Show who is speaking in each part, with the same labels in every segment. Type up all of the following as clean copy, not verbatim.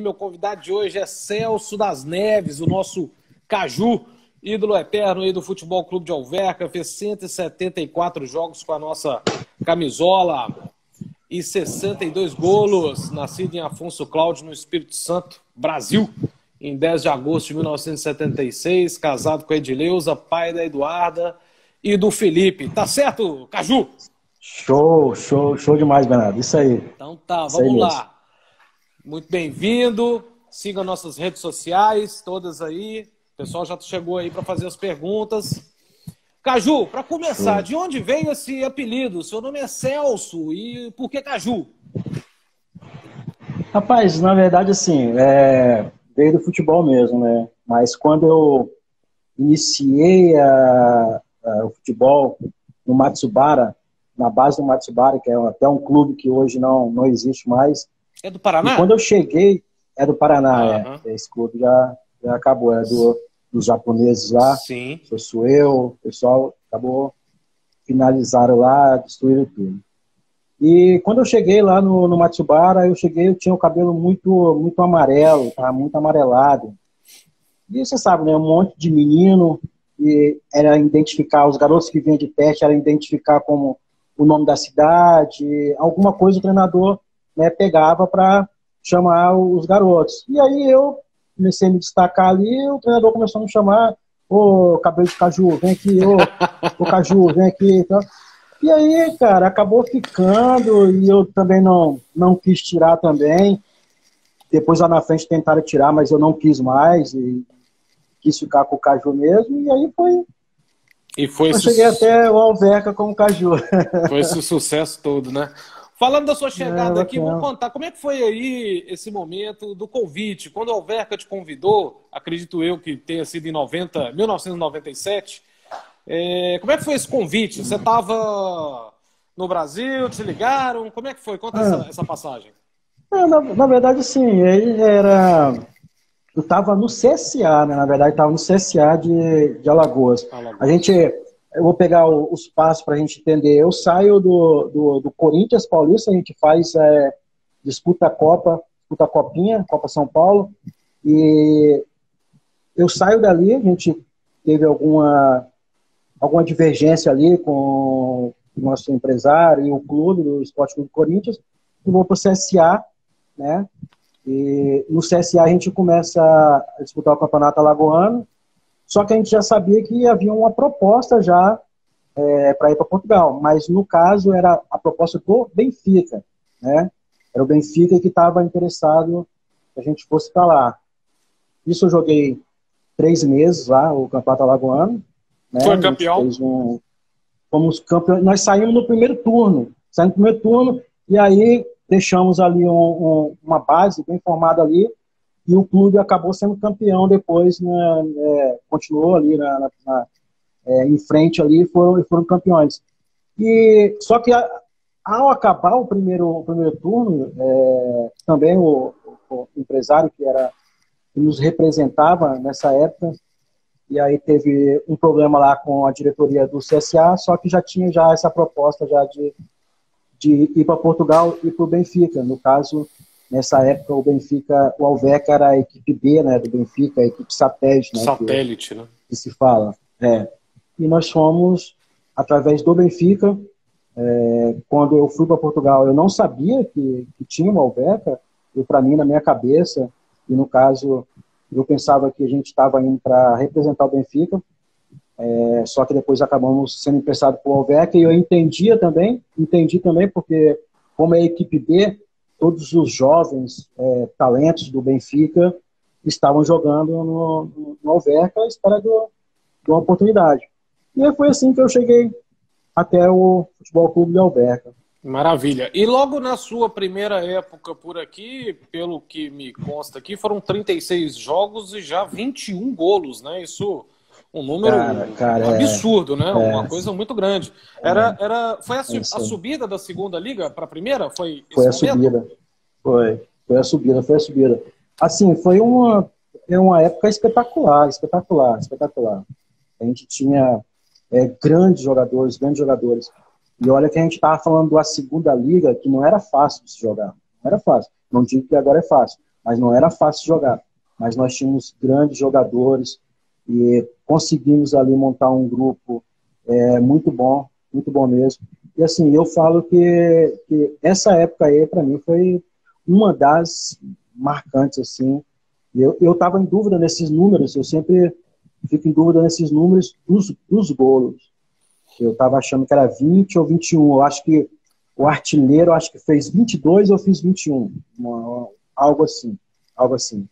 Speaker 1: Meu convidado de hoje é Celso das Neves, o nosso Caju, ídolo eterno aí do Futebol Clube de Alverca, fez 174 jogos com a nossa camisola e 62 golos, nascido em Afonso Cláudio, no Espírito Santo, Brasil, em 10 de agosto de 1976, casado com a Edileuza, pai da Eduarda e do Felipe. Tá certo, Caju?
Speaker 2: Show demais, Bernardo. Isso aí.
Speaker 1: Então tá,
Speaker 2: Isso aí
Speaker 1: vamos
Speaker 2: mesmo.
Speaker 1: lá. Muito bem-vindo. Siga nossas redes sociais, todas aí. O pessoal já chegou aí para fazer as perguntas. Caju, para começar,
Speaker 2: Show.
Speaker 1: de onde veio esse apelido? Seu nome é Celso, e por que Caju?
Speaker 2: Rapaz, na verdade, assim, veio do futebol mesmo, né? Mas quando eu iniciei o futebol no Matsubara, na base do Matsubara, que é até um clube que hoje não existe mais.
Speaker 1: É do
Speaker 2: E
Speaker 1: Paraná?
Speaker 2: quando eu cheguei, é do Paraná,
Speaker 1: Aham.
Speaker 2: esse clube já acabou, dos japoneses lá,
Speaker 1: Sim.
Speaker 2: sou eu, o pessoal acabou, finalizaram lá, destruíram tudo. E quando eu cheguei lá no Matsubara, eu tinha o cabelo muito amarelo, tá? Muito amarelado. E você sabe, né? Um monte de menino, e era identificar, os garotos que vinham de teste, era identificar como o nome da cidade, alguma coisa o treinador, né, pegava para chamar os garotos. E aí eu comecei a me destacar ali, o treinador começou a me chamar: ô, cabelo de caju, vem aqui, ô Caju, vem aqui. Então, e aí, cara, acabou ficando, e eu também não quis tirar também. Depois lá na frente tentaram tirar, mas eu não quis mais, e quis ficar com o Caju mesmo, e aí
Speaker 1: E foi
Speaker 2: eu cheguei até o Alverca como Caju.
Speaker 1: esse sucesso todo, né? Falando da sua
Speaker 2: É,
Speaker 1: chegada aqui, vamos
Speaker 2: bacana.
Speaker 1: contar como é que foi aí esse momento do convite. Quando o Alverca te convidou, acredito eu que tenha sido em 1997, como é que foi esse convite? Você estava no Brasil, te ligaram? Como é que foi? Conta essa passagem.
Speaker 2: Na verdade, sim, ele era... Eu estava no CSA, né? Na verdade, estava no CSA de Alagoas.
Speaker 1: Alagoas.
Speaker 2: Eu vou pegar os passos para a gente entender. Eu saio do Corinthians Paulista, a gente faz disputa a Copa, disputa a Copinha, Copa São Paulo, e eu saio dali, a gente teve alguma divergência ali com o nosso empresário e o clube, do Esporte Clube Corinthians, e vou para o CSA, né? E no CSA a gente começa a disputar o Campeonato Alagoano, só que a gente já sabia que havia uma proposta já para ir para Portugal, mas no caso era a proposta do Benfica, né? Era o Benfica que estava interessado que a gente fosse para lá. Isso eu joguei 3 meses lá, o Campeonato Alagoano, né?
Speaker 1: Foi
Speaker 2: A gente
Speaker 1: campeão?
Speaker 2: fez fomos campeões, nós saímos no primeiro turno, e aí deixamos ali uma base bem formada ali, e o clube acabou sendo campeão depois, né, continuou ali em frente ali, foram campeões. E só que ao acabar o primeiro turno, também o empresário que nos representava nessa época, e aí teve um problema lá com a diretoria do CSA, só que já tinha essa proposta já de ir para Portugal e para o Benfica. No caso, nessa época, o Alverca era a equipe B, né, do Benfica, a equipe satélite, né,
Speaker 1: Satélite, né?
Speaker 2: que se fala. E nós fomos, através do Benfica, quando eu fui para Portugal, eu não sabia que tinha o Alverca, e para mim, na minha cabeça, e no caso, eu pensava que a gente estava indo para representar o Benfica, só que depois acabamos sendo emprestados para o Alverca, e eu entendi também porque, como é a equipe B, todos os jovens talentos do Benfica estavam jogando no Alverca à espera de uma oportunidade. E aí foi assim que eu cheguei até o Futebol Clube de Alverca.
Speaker 1: Maravilha. E logo na sua primeira época por aqui, pelo que me consta aqui, foram 36 jogos e já 21 golos, né? Isso, um número
Speaker 2: Cara,
Speaker 1: absurdo, né? Uma coisa muito grande. Foi a
Speaker 2: isso.
Speaker 1: subida da segunda liga para a primeira? Foi
Speaker 2: Foi
Speaker 1: esse
Speaker 2: a
Speaker 1: momento?
Speaker 2: subida. Foi a subida. Assim, foi uma época espetacular. A gente tinha grandes jogadores. E olha que a gente estava falando da segunda liga, que não era fácil de se jogar. Não era fácil. Não digo que agora é fácil. mas não era fácil jogar. Mas nós tínhamos grandes jogadores e conseguimos ali montar um grupo muito bom mesmo. E assim, eu falo que essa época aí, para mim, foi uma das marcantes, assim. Eu estava em dúvida nesses números, eu sempre fico em dúvida nesses números dos gols. Eu estava achando que era 20 ou 21. Eu acho que o artilheiro acho que fez 22 ou fiz 21. Algo assim. Algo assim.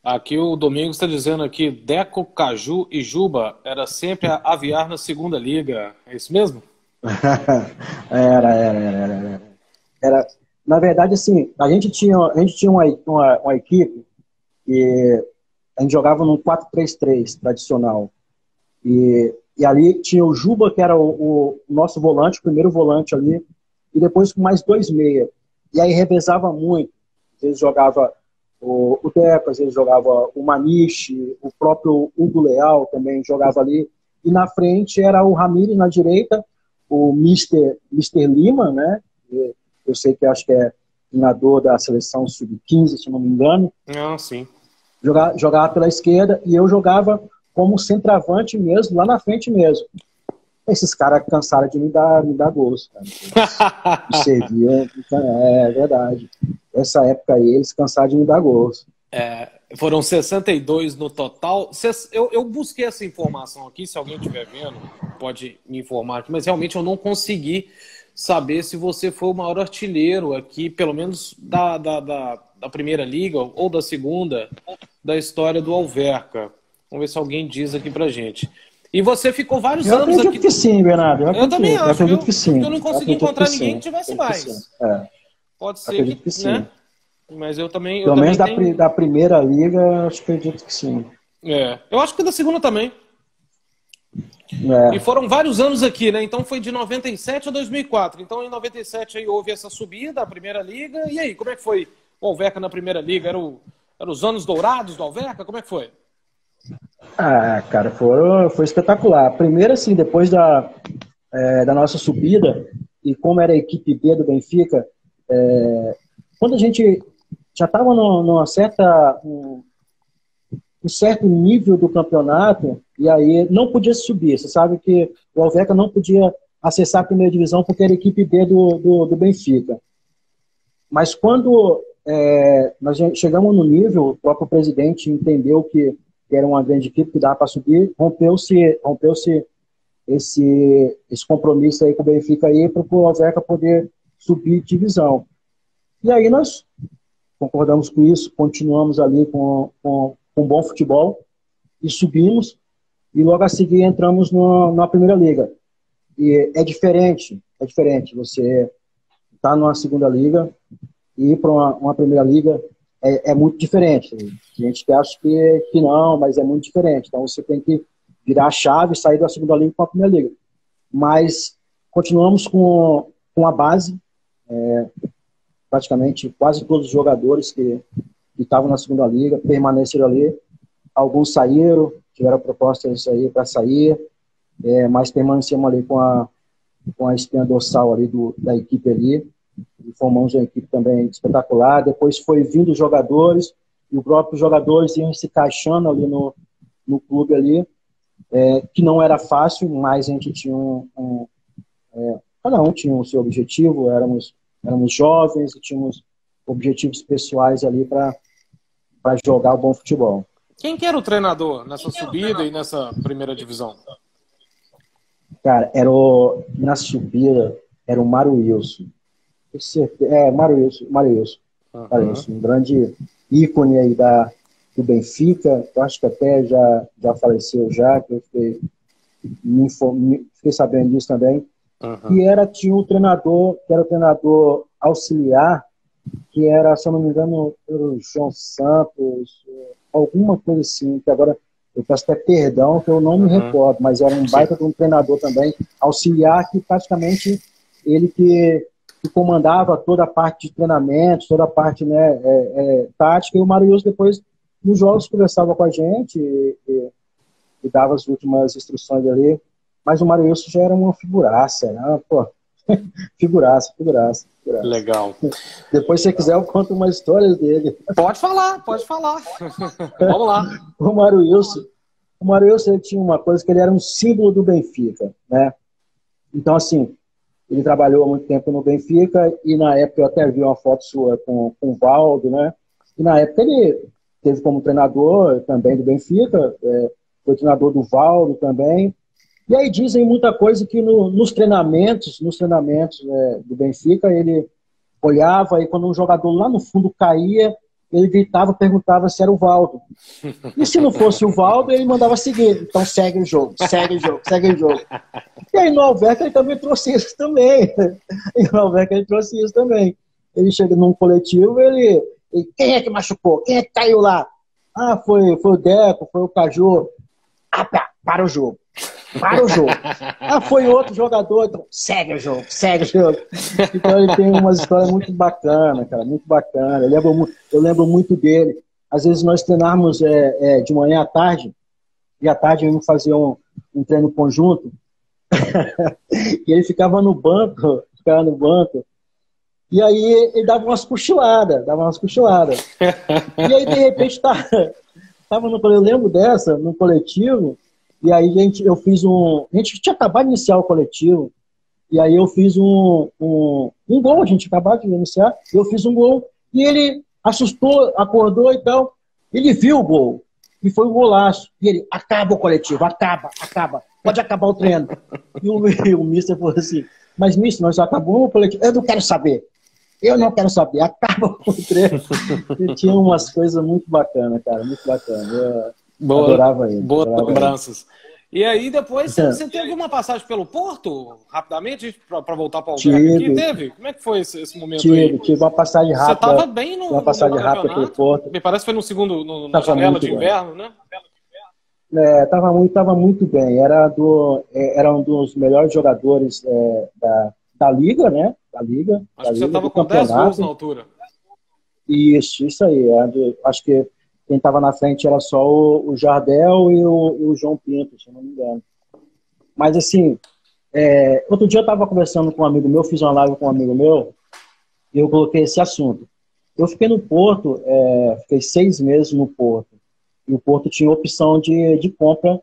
Speaker 1: Aqui o Domingos está dizendo aqui, Deco, Caju e Juba era sempre a aviar na segunda liga. É isso mesmo?
Speaker 2: Era. Na verdade, assim, a gente tinha uma equipe que a gente jogava num 4-3-3 tradicional. E ali tinha o Juba, que era o nosso volante, o primeiro volante ali, e depois com mais 2 meia. E aí revezava muito. Às vezes jogava o Deco, às vezes jogava o Maniche, o próprio Hugo Leal também jogava ali. E na frente era o Ramírez na direita, o Mister Lima, né? Eu sei que acho que é treinador da seleção sub-15, se não me engano.
Speaker 1: Ah, sim.
Speaker 2: Jogava pela esquerda e eu jogava como centroavante mesmo, lá na frente mesmo. Esses caras cansaram de me dar gols, cara. Me serviam, é verdade. Essa época aí, eles cansaram de me dar gols.
Speaker 1: Foram 62 no total. Eu busquei essa informação aqui, se alguém estiver vendo, pode me informar aqui, mas realmente eu não consegui saber se você foi o maior artilheiro aqui, pelo menos da primeira liga ou da segunda, da história do Alverca. Vamos ver se alguém diz aqui pra gente. E você ficou vários anos aqui.
Speaker 2: Eu acredito que sim, Bernardo.
Speaker 1: Eu também acho,
Speaker 2: eu acredito que sim.
Speaker 1: Porque eu não consegui encontrar ninguém que tivesse mais. Pode ser que sim. Né? Mas eu também.
Speaker 2: Pelo menos da primeira liga, eu acredito que sim.
Speaker 1: Eu acho que da segunda também. E foram vários anos aqui, né? Então foi de 97 a 2004. Então em 97 aí houve essa subida, a primeira liga. E aí, como é que foi o Alverca na primeira liga? Eram os anos dourados do Alverca? Como é que foi?
Speaker 2: Cara, foi espetacular. Primeiro, assim, depois da nossa subida, e como era a equipe B do Benfica, quando a gente já estava numa um certo nível do campeonato, e aí não podia subir. Você sabe que o Alverca não podia acessar a primeira divisão porque era a equipe B do Benfica. Mas quando nós chegamos no nível, o próprio presidente entendeu que era uma grande equipe que dava para subir, rompeu-se esse compromisso aí com o Benfica aí para o Alverca poder subir divisão. E aí nós concordamos com isso, continuamos ali com bom futebol e subimos, e logo a seguir entramos na primeira liga. E é diferente você estar numa segunda liga e ir para uma primeira liga. É muito diferente. A gente acha que não, mas é muito diferente. Então você tem que virar a chave e sair da segunda liga para a primeira liga. Mas continuamos com a base, praticamente quase todos os jogadores que estavam na segunda liga permaneceram ali. Alguns saíram, tiveram propostas aí para sair, mas permanecemos ali com a espinha dorsal ali da equipe ali. E formamos uma equipe também espetacular. Depois foi vindo os jogadores, e os próprios jogadores iam se encaixando ali no clube ali, que não era fácil, mas a gente tinha cada um tinha o seu objetivo, éramos jovens e tínhamos objetivos pessoais ali para jogar o bom futebol.
Speaker 1: Quem que era o treinador nessa subida e nessa primeira divisão?
Speaker 2: Cara, na subida era o Mário Wilson. Mário Wilson. Um grande ícone aí do Benfica. Eu acho que até já faleceu já, que eu fiquei sabendo disso também. E tinha um treinador, que era o treinador auxiliar, que era, se eu não me engano, o João Santos, alguma coisa assim, que agora eu peço até perdão, que eu não me recordo, mas era um baita de um treinador também, auxiliar, que praticamente ele que comandava toda a parte de treinamento, toda a parte, né, tática, e o Mário Wilson depois, nos jogos, conversava com a gente e dava as últimas instruções ali, mas o Mário Wilson já era uma figuraça, né? Pô, Figuraça, figuraça, figuraça.
Speaker 1: Legal.
Speaker 2: Depois, se você quiser, eu conto uma história dele.
Speaker 1: Pode falar, pode falar. Vamos lá.
Speaker 2: O Mário Wilson, ele tinha uma coisa, que ele era um símbolo do Benfica, né? Então, assim, ele trabalhou há muito tempo no Benfica, e na época eu até vi uma foto sua com o Valdo, né? E na época ele teve como treinador também do Benfica, foi treinador do Valdo também. E aí dizem muita coisa que nos treinamentos do Benfica, ele olhava e quando um jogador lá no fundo caía, ele gritava, perguntava se era o Valdo. E se não fosse o Valdo, ele mandava seguir. Então segue o jogo, segue o jogo, segue o jogo. E aí no Alverca ele também trouxe isso também. Ele chega num coletivo, quem é que machucou? Quem é que caiu lá? Ah, foi o Deco, foi o Caju. Ah, para o jogo. Para o jogo. Ah, foi outro jogador. Então, segue o jogo, segue o jogo. Então ele tem uma história muito bacana, cara, muito bacana. Eu lembro muito dele. Às vezes nós treinávamos de manhã à tarde, e à tarde íamos fazer um treino conjunto, e ele ficava no banco, e aí ele dava umas cochiladas. E aí, de repente, eu lembro dessa, no coletivo. E aí a gente tinha acabado de iniciar o coletivo, e aí eu fiz um gol, a gente acabou de iniciar, eu fiz um gol, e ele assustou, acordou e tal, ele viu o gol, e foi um golaço, e ele, acaba o coletivo, acaba, pode acabar o treino. E o mister falou assim, mas mister, nós acabamos o coletivo, eu não quero saber, acaba o treino. E tinha umas coisas muito bacanas, cara, muito bacana. Adorava ele.
Speaker 1: Boas lembranças. E aí depois você teve uma passagem pelo Porto, rapidamente, para voltar para o Alverca aqui? Teve? Como é que foi esse momento aí?
Speaker 2: Tive uma passagem rápida.
Speaker 1: Você estava bem no
Speaker 2: rápida pelo Porto.
Speaker 1: Me parece que foi na janela de inverno, né?
Speaker 2: Tava muito bem. Era um dos melhores jogadores da Liga, né?
Speaker 1: Acho que você estava com 10 gols na altura.
Speaker 2: Isso aí. Acho que quem estava na frente era só o Jardel e o João Pinto, se eu não me engano. Mas, assim, outro dia eu estava conversando com um amigo meu, fiz uma live com um amigo meu, e eu coloquei esse assunto. Eu fiquei no Porto, fiquei 6 meses no Porto, e o Porto tinha opção de compra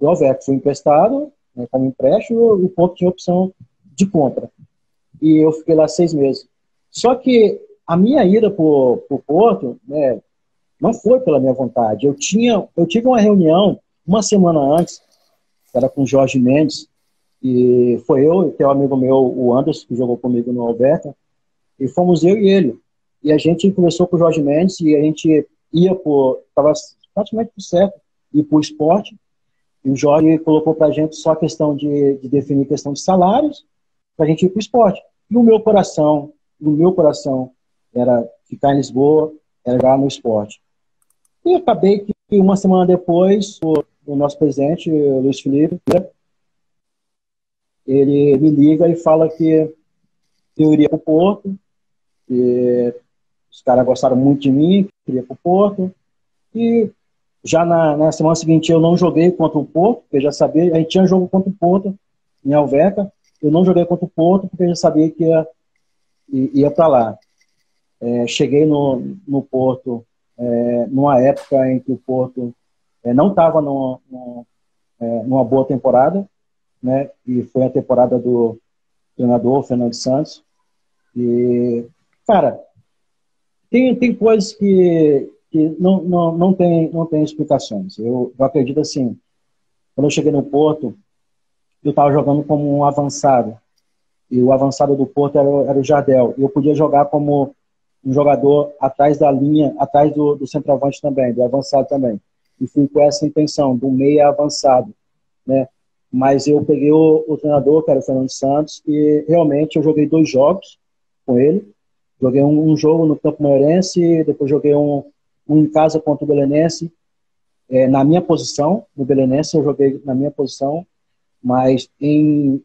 Speaker 2: do Alverca. Fui emprestado, né, como empréstimo, e o Porto tinha opção de compra. E eu fiquei lá 6 meses. Só que a minha ida para o Porto, né, não foi pela minha vontade. Eu tive uma reunião uma semana antes, que era com o Jorge Mendes, e foi eu e tem um amigo meu, o Anderson, que jogou comigo no Alverca, e fomos eu e ele. E a gente conversou com o Jorge Mendes e a gente estava praticamente por certo, ir para o esporte, e o Jorge colocou para a gente só a questão de definir questão de salários, para a gente ir para o esporte. E o meu coração era ficar em Lisboa, era jogar no esporte. E acabei que uma semana depois, o nosso presidente, o Luiz Felipe, ele me liga e fala que eu iria para o Porto, que os caras gostaram muito de mim, que eu iria para o Porto. E já na semana seguinte eu não joguei contra o Porto, porque eu já sabia, a gente tinha jogo contra o Porto em Alverca, eu não joguei contra o Porto porque eu já sabia que ia para lá. Cheguei no Porto numa época em que o Porto não estava numa boa temporada, né? E foi a temporada do treinador Fernando Santos. E, cara, tem coisas que não tem explicações. Eu acredito assim, quando eu cheguei no Porto, eu estava jogando como um avançado. E o avançado do Porto era o Jardel. E eu podia jogar como um jogador atrás da linha, atrás do centroavante também, do avançado também. E fui com essa intenção, do meia avançado, né? Mas eu peguei o treinador, que era o Fernando Santos, e realmente eu joguei 2 jogos com ele. Joguei um jogo no Campo Maiorense, depois joguei um em casa contra o Belenense, na minha posição, no Belenense eu joguei na minha posição, mas em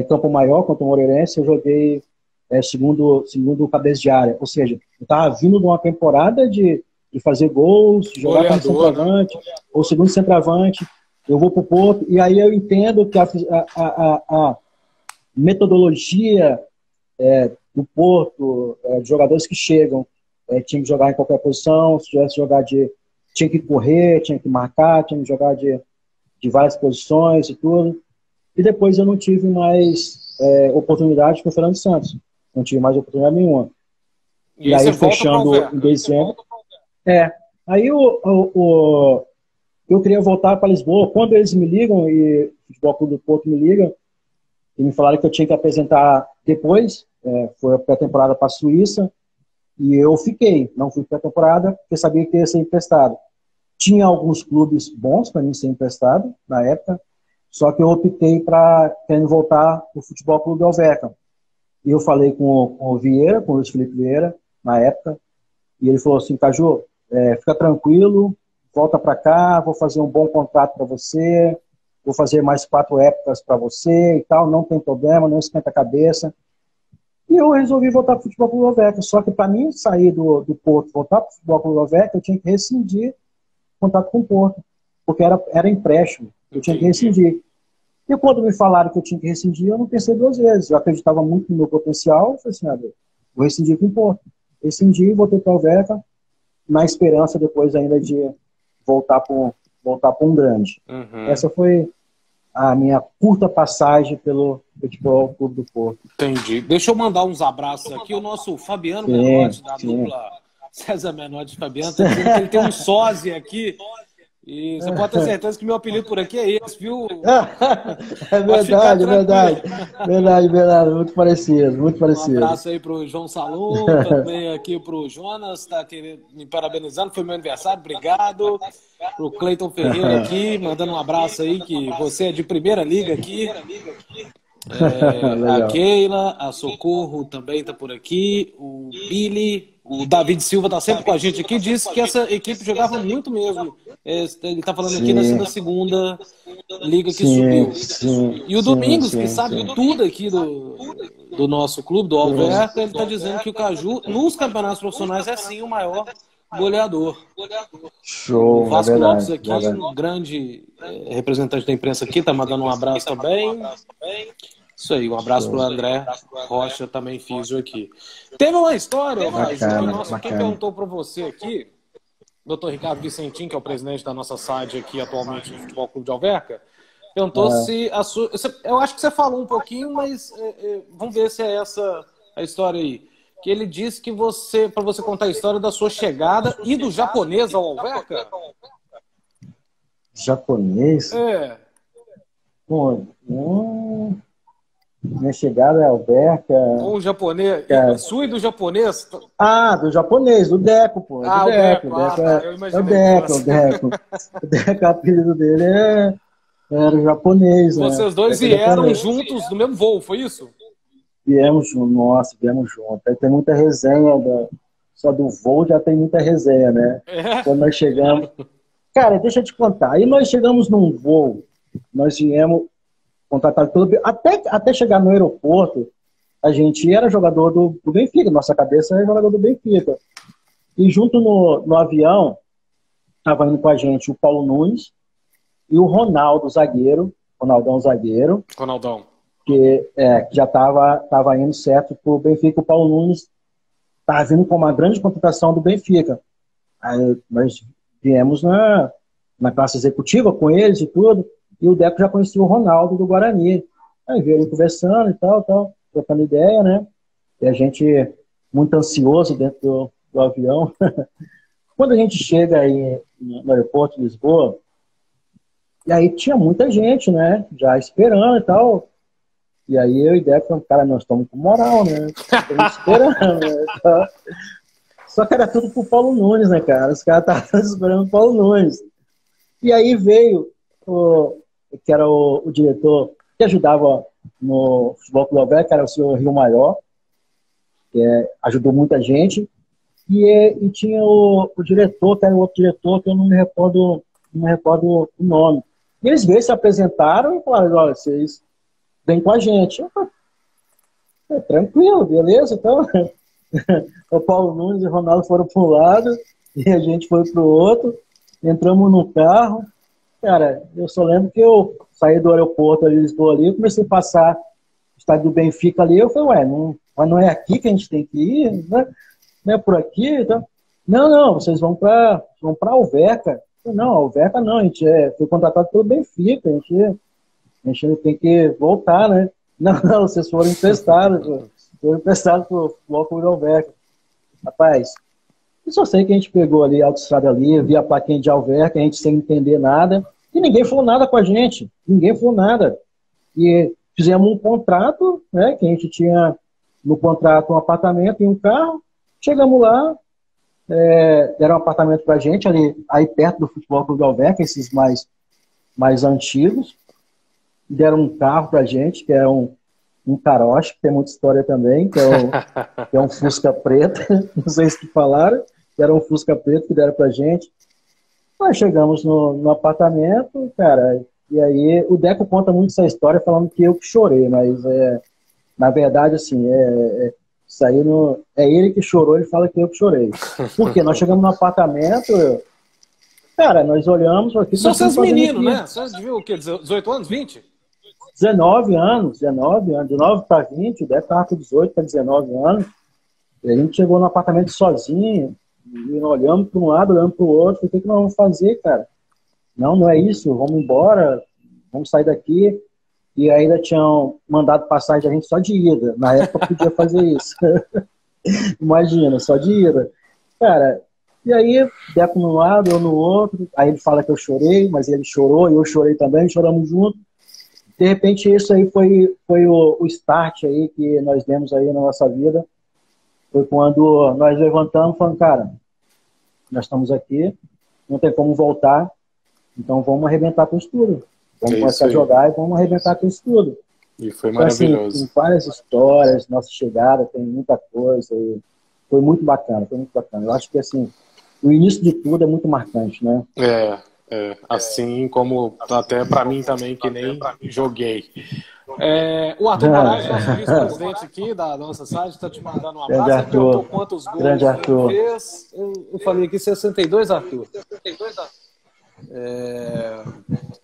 Speaker 2: Campo Maior contra o Moreirense eu joguei segundo cabeça de área, ou seja, eu estava vindo de uma temporada de fazer gols, de jogar como centroavante, ou segundo centroavante, eu vou para o Porto, e aí eu entendo que metodologia do Porto, de jogadores que chegam, tinha que jogar em qualquer posição, se tivesse jogar tinha que correr, tinha que marcar, tinha que jogar de várias posições e tudo. E depois eu não tive mais oportunidade com o Fernando Santos. Não tive mais oportunidade nenhuma. E aí, fechando em dezembro... Aí eu queria voltar para Lisboa. Quando eles me ligam, e o Futebol Clube do Porto me liga, e me falaram que eu tinha que apresentar depois, foi a pré-temporada para a Suíça, e eu fiquei. Não fui para a temporada, porque sabia que ia ser emprestado. Tinha alguns clubes bons para mim ser emprestado, na época, só que eu optei para querer voltar para o Futebol Clube do Alverca. E eu falei com o Vieira, com o Luiz Felipe Vieira, na época, e ele falou assim: Caju, fica tranquilo, volta para cá, vou fazer um bom contrato para você, vou fazer mais 4 épocas para você e tal, não tem problema, não esquenta a cabeça. E eu resolvi voltar para o Futebol Clube do Alverca. Só que para mim sair do Porto, voltar para o Futebol Clube do Alverca, eu tinha que rescindir o contrato com o Porto, porque era empréstimo, eu tinha que rescindir. E quando me falaram que eu tinha que rescindir, eu não pensei 2 vezes. Eu acreditava muito no meu potencial, eu falei assim: vou rescindir com o Porto. Rescindi, voltei para o Alverca, na esperança depois ainda de voltar para um grande. Essa foi a minha curta passagem pelo Futebol Clube do Porto.
Speaker 1: Entendi. Deixa eu mandar uns abraços aqui. O nosso Fabiano Menotti, da dupla César Menotti e Fabiano, tá dizendo que ele tem um sósia aqui. E você pode ter certeza que meu apelido por aqui é esse, viu?
Speaker 2: É verdade, verdade. Muito parecido, muito parecido.
Speaker 1: Um abraço aí pro João Salum, também aqui pro Jonas, tá me parabenizando, foi meu aniversário, obrigado. Pro Cleiton Ferreira aqui, mandando um abraço aí, que você é de primeira liga aqui. A Keila, a Socorro também tá por aqui, o Billy, o David Silva tá sempre com a gente aqui, disse que essa equipe jogava muito mesmo. Ele tá falando aqui da segunda liga que subiu. E o Domingos, que sabe tudo aqui do nosso clube, do Alverca, ele tá dizendo que o Caju, nos campeonatos profissionais, é sim o maior goleador.
Speaker 2: Show,
Speaker 1: o Vasco Lopes aqui, um grande representante da imprensa aqui, tá mandando um abraço também. Isso aí, um abraço pro André Rocha, também físio aqui. Teve uma história, quem perguntou para você aqui, Dr. Ricardo Vicentim, que é o presidente da nossa SAD aqui atualmente no Futebol Clube de Alverca, perguntou se a sua... Eu acho que você falou um pouquinho, mas vamos ver se é essa a história aí. Que ele disse que para você contar a história da sua chegada e do japonês ao Alverca.
Speaker 2: Japonês? Pô, minha chegada é Alverca.
Speaker 1: O japonês. Sua e do japonês?
Speaker 2: Do japonês, do Deco, pô.
Speaker 1: O Deco.
Speaker 2: O Deco. O Deco, o apelido dele era o japonês.
Speaker 1: Vocês dois vieram juntos no mesmo voo, foi isso?
Speaker 2: Viemos juntos. Aí tem muita resenha, só do voo já tem muita resenha, né? Quando nós chegamos... Cara, deixa eu te contar. Aí nós chegamos num voo, nós viemos contratado pelo... Até chegar no aeroporto, a gente era jogador do Benfica, nossa cabeça era jogador do Benfica. E junto no avião, estava indo com a gente o Paulo Nunes e o Ronaldão zagueiro, que já estava indo certo para o Benfica. O Paulo Nunes estava vindo com uma grande contratação do Benfica. Aí nós viemos na classe executiva com eles e tudo, e o Deco já conhecia o Ronaldo do Guarani. Aí veio ele conversando e tal, trocando ideia, né? E a gente muito ansioso dentro do avião. Quando a gente chega aí no aeroporto de Lisboa, e aí tinha muita gente, né? Já esperando e tal. E aí eu e o Deco falamos: cara, nós estamos com moral, né? Estamos esperando, né? Só que era tudo pro Paulo Nunes, né, cara? Os caras estavam esperando o Paulo Nunes. E aí veio que era o diretor que ajudava no Futebol Clube Alverca, que era o senhor Rio Maior, que ajudou muita gente. E tinha o diretor, que era o outro diretor, que eu não me recordo o nome. E eles veio, se apresentaram e falaram: olha, vocês vêm com a gente. Eu falei: tranquilo, beleza, então. O Paulo Nunes e o Ronaldo foram para um lado e a gente foi para o outro. Entramos no carro. Cara, eu só lembro que eu saí do aeroporto ali, Lisboa ali, eu comecei a passar estádio do Benfica ali. Eu falei, ué, mas não é aqui que a gente tem que ir, né? Não é por aqui? Então, não, vocês vão para Alverca. Eu falei, não, Alverca não, a gente foi contratado pelo Benfica, a gente tem que voltar, né? Não, vocês foram emprestados, pô. Foram emprestados pro Futebol Clube de Alverca. Rapaz, eu só sei que a gente pegou ali a autoestrada ali, via a plaquinha de Alverca, a gente sem entender nada, e ninguém falou nada com a gente, ninguém falou nada. E fizemos um contrato, né, que a gente tinha no contrato um apartamento e um carro, chegamos lá, deram um apartamento pra gente, ali, aí perto do Futebol Clube de Alverca, esses mais antigos, deram um carro pra gente, que é um caroche, que tem muita história também, que é um Fusca preto, não sei se te falaram, que era um Fusca preto que deram pra gente. Nós chegamos no apartamento, cara, e aí o Deco conta muito essa história falando que eu que chorei, mas na verdade, assim, isso aí é ele que chorou, ele fala que eu que chorei. Por quê? Nós chegamos no apartamento, cara, nós olhamos... Aqui,
Speaker 1: são seus meninos, né? Você viu o quê? 18 anos, 20?
Speaker 2: 19 anos, 19 para 20, o Deco estava com 18 para 19 anos. E a gente chegou no apartamento sozinho, e olhamos para um lado, olhando para o outro, o que nós vamos fazer, cara? Não é isso, vamos embora, vamos sair daqui. E ainda tinham mandado passagem a gente só de ida. Na época podia fazer isso. Imagina, só de ida. Cara, e aí, Deco num lado, eu no outro. Aí ele fala que eu chorei, mas ele chorou e eu chorei também, choramos juntos. De repente, isso aí foi o start aí que nós demos aí na nossa vida. Foi quando nós levantamos e falamos, cara, nós estamos aqui, não tem como voltar, então vamos arrebentar com isso tudo. Vamos começar a jogar e vamos arrebentar com isso tudo.
Speaker 1: E foi maravilhoso.
Speaker 2: Então, assim, tem várias histórias, nossa chegada, tem muita coisa. E foi muito bacana, foi muito bacana. Eu acho que, assim, o início de tudo é muito marcante, né?
Speaker 1: Assim como até para mim também, que nem joguei. O Arthur Moraes, nosso vice-presidente aqui da nossa site, está te mandando um abraço. Ele perguntou quantos gols ele fez. Eu falei aqui 62, Arthur.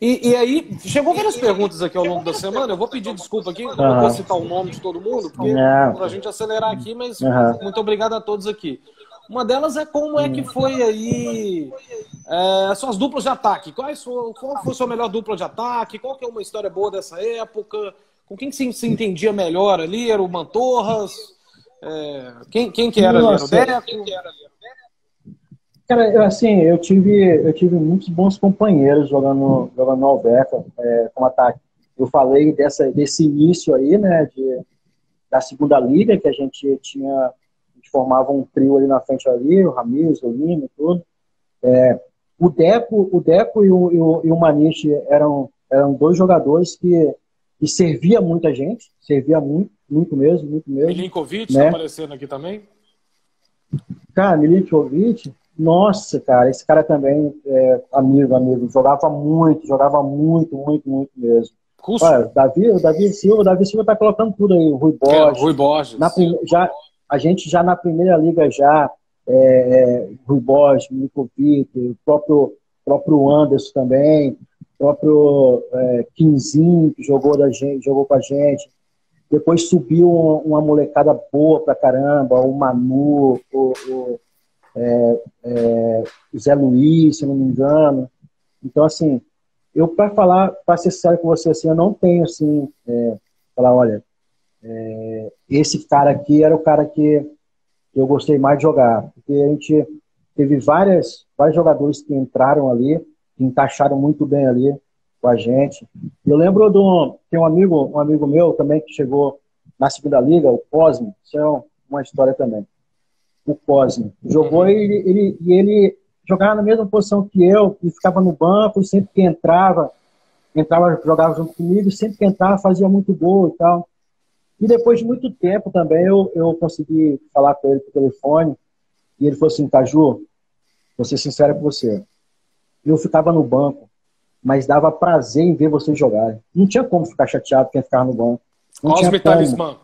Speaker 1: E aí, chegou várias perguntas aqui ao longo da semana. Eu vou pedir desculpa aqui, não vou citar o nome de todo mundo, porque para a gente acelerar aqui, mas muito obrigado a todos aqui. Uma delas é como é que foi aí suas duplas de ataque. Qual foi a sua melhor dupla de ataque? Qual que é uma história boa dessa época? Com quem se entendia melhor ali? Era o Mantorras? Quem que era ali? Era o Deco?
Speaker 2: Cara, assim, eu tive muitos bons companheiros jogando no Alverca como ataque. Eu falei desse início aí, né, da segunda liga, que a gente formava um trio ali na frente ali, o Ramires, o Lima e tudo. O Deco e o Maniche eram dois jogadores que servia muita gente, servia muito mesmo.
Speaker 1: Milinkovic,
Speaker 2: né?
Speaker 1: Tá aparecendo aqui também?
Speaker 2: Cara, Milinkovic, nossa, cara, esse cara também amigo, jogava muito mesmo. Olha, o Davi Silva tá colocando tudo aí, o Rui Borges.
Speaker 1: Rui Borges.
Speaker 2: A gente já na primeira liga Rui Borges, Milinkovic, o próprio Anderson também, o próprio Quinzinho, que jogou com a gente. Depois subiu uma molecada boa pra caramba, o Manu, o Zé Luiz, se eu não me engano. Então, assim, para ser sincero com você, assim, eu não tenho, assim, falar, olha, esse cara aqui era o cara que eu gostei mais de jogar, porque a gente teve vários jogadores que entraram ali, que encaixaram muito bem ali com a gente. Eu lembro tem um amigo meu também que chegou na segunda liga, o Cosme, isso é uma história também. O Cosme jogou e ele jogava na mesma posição que eu, e ficava no banco, e sempre que entrava, jogava junto comigo, e sempre que entrava fazia muito gol e tal. E depois de muito tempo também eu consegui falar com ele por telefone, e ele falou assim, Caju, vou ser sincero com você, eu ficava no banco, mas dava prazer em ver vocês jogarem. Não tinha como ficar chateado quem ficava no banco.
Speaker 1: Cosme Talismã.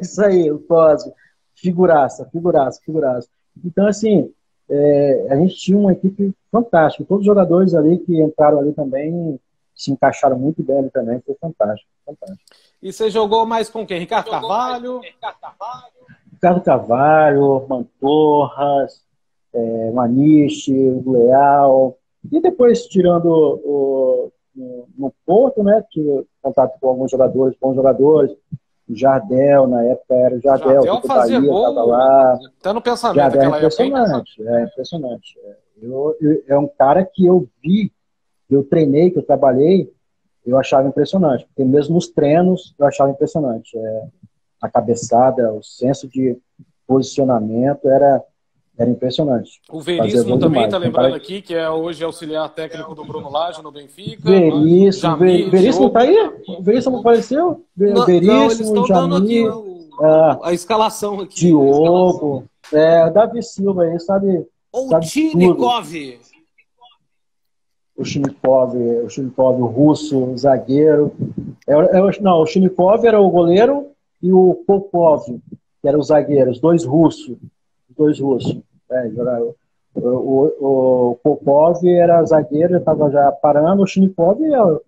Speaker 2: Isso aí, o Cosme. Figuraça. Então, assim, a gente tinha uma equipe fantástica. Todos os jogadores ali que entraram ali também se encaixaram muito bem ali também. Foi fantástico.
Speaker 1: E você jogou mais com quem? Ricardo Carvalho?
Speaker 2: Ricardo Carvalho, Mantorras, Maniche, o Leal. E depois, tirando no Porto, né? Tive contato com alguns jogadores, bons jogadores. O Jardel, na época era o Jardel.
Speaker 1: Jardel fazia
Speaker 2: Bahia,
Speaker 1: gol,
Speaker 2: lá.
Speaker 1: tá no pensamento
Speaker 2: Jardel
Speaker 1: daquela época.
Speaker 2: É impressionante. É um cara que eu vi, que eu treinei, que eu trabalhei, eu achava impressionante. Porque mesmo nos treinos, eu achava impressionante. A cabeçada, o senso de posicionamento era impressionante.
Speaker 1: O Veríssimo também está lembrando aqui, que hoje auxiliar técnico do Bruno Lage no Benfica.
Speaker 2: Veríssimo tá aí? O Veríssimo apareceu? Veríssimo,
Speaker 1: não, eles estão dando aqui a escalação aqui.
Speaker 2: Diogo, Davi Silva aí, sabe?
Speaker 1: O Chinikov.
Speaker 2: O Chinikov, o russo, o zagueiro. Não, o Chinikov era o goleiro e o Popov, que era o zagueiro, os dois russos. O Popov era zagueiro, estava já parando. O Chinikov é o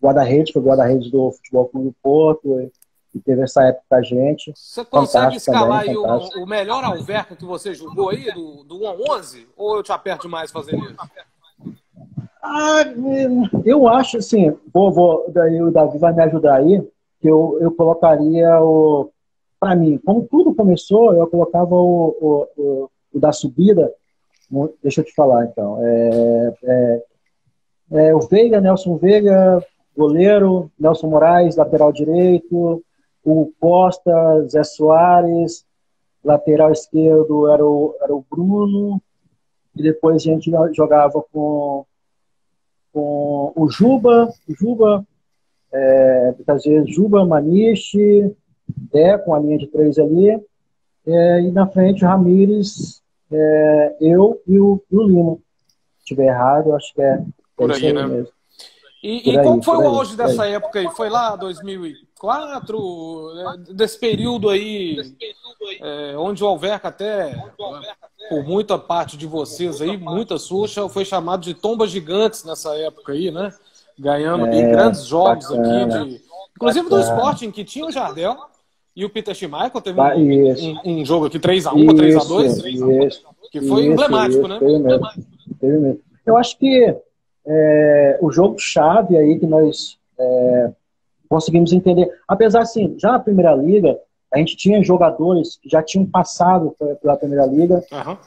Speaker 2: guarda-redes, foi o guarda-redes do Futebol Clube do Porto, e teve essa época com a gente.
Speaker 1: Você consegue escalar aí o melhor Alverca que você jogou aí, do 1 a 11? Ou eu te aperto demais fazendo isso?
Speaker 2: Eu acho assim, daí o Davi vai me ajudar aí, que eu colocaria para mim, como tudo começou, eu colocava o da subida. Deixa eu te falar, então. O Veiga, Nelson Veiga, goleiro, Nelson Moraes, lateral direito, o Costa, Zé Soares, lateral esquerdo era o Bruno, e depois a gente jogava com o Juba, muitas vezes Juba, Maniche, com a linha de 3 ali, e na frente o Ramires, eu e o Lima. Se estiver errado, eu acho que
Speaker 1: por aí, né?
Speaker 2: Mesmo.
Speaker 1: E qual foi o auge dessa época aí? Foi lá 2004, desse período aí, onde o Alverca até, por muita parte de vocês aí, muita suja, foi chamado de tombas gigantes nessa época aí, né? Ganhando grandes jogos aqui, inclusive do Sporting, que tinha o Jardel e o Peter Schmeichel, teve um jogo aqui 3-1 ou 3-2, que foi emblemático, né?
Speaker 2: Teve mesmo. Eu acho que o jogo-chave aí que nós conseguimos entender, apesar assim, já na Primeira Liga, a gente tinha jogadores que já tinham passado pela Primeira Liga,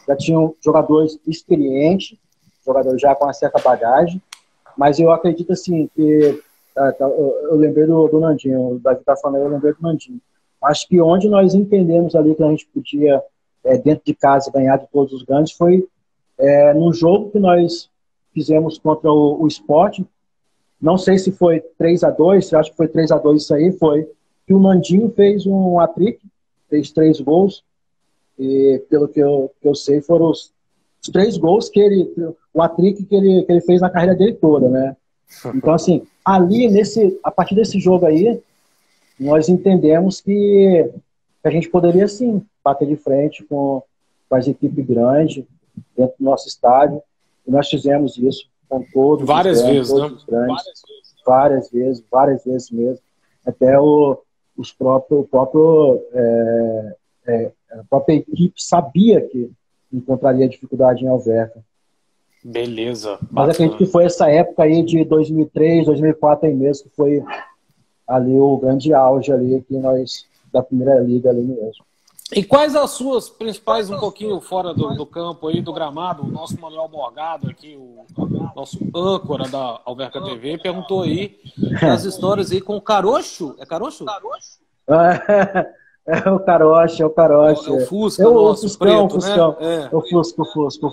Speaker 2: já tinham jogadores experientes, jogadores já com uma certa bagagem, mas eu acredito assim, que eu lembrei do Nandinho, o Davi tá falando, eu lembrei do Nandinho. Acho que onde nós entendemos ali que a gente podia, dentro de casa, ganhar de todos os grandes foi no jogo que nós fizemos contra o Sport. Não sei se foi 3-2, acho que foi 3-2 isso aí, foi que o Nandinho fez um hat-trick, fez 3 gols, e pelo que eu sei foram os 3 gols o hat-trick que ele fez na carreira dele toda, né? Então assim, ali a partir desse jogo aí, nós entendemos que a gente poderia sim bater de frente com as equipes grandes dentro do nosso estádio, e nós fizemos isso com todos
Speaker 1: várias vezes,
Speaker 2: todos os grandes, várias vezes mesmo, até a própria equipe sabia que encontraria dificuldade em Alverca.
Speaker 1: Beleza.
Speaker 2: Mas acredito que foi essa época aí de 2003, 2004 aí mesmo, que foi ali o grande auge ali que da Primeira Liga ali mesmo.
Speaker 1: E quais as suas principais, um pouquinho fora do campo aí, do gramado, o nosso Manuel Morgado aqui, o nosso âncora da Alverca TV, perguntou aí as histórias aí com o Carocho. É Carocho?
Speaker 2: É o Carocho.
Speaker 1: É o Fusca, o Fuscão, preto, né?
Speaker 2: O Fusca.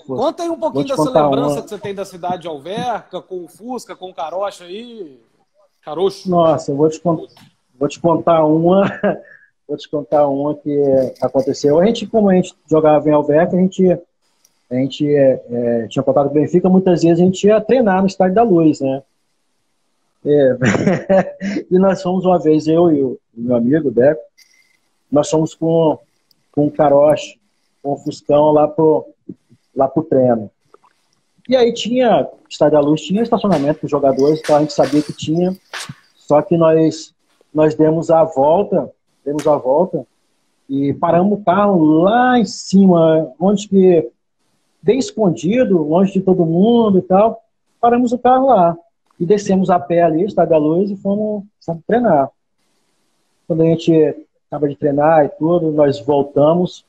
Speaker 1: Conta aí um pouquinho dessa lembrança que você tem da cidade de Alverca, com o Fusca, com o Carocho aí. Carocho.
Speaker 2: Nossa, eu vou te contar uma... Vou te contar uma que aconteceu. Como a gente jogava em Alverca, a gente tinha contato com o Benfica, muitas vezes a gente ia treinar no Estádio da Luz, né? E nós fomos uma vez, eu e o meu amigo, Deco, nós fomos com o Caroche, com o Fuscão lá pro treino. E aí Estádio da Luz tinha estacionamento para os jogadores, então a gente sabia que tinha, só que nós nós demos a volta e paramos o carro lá em cima, onde que, bem escondido, longe de todo mundo e tal, paramos o carro lá. E descemos a pé ali, Estádio da Luz, e fomos treinar. Quando a gente acaba de treinar e tudo, nós voltamos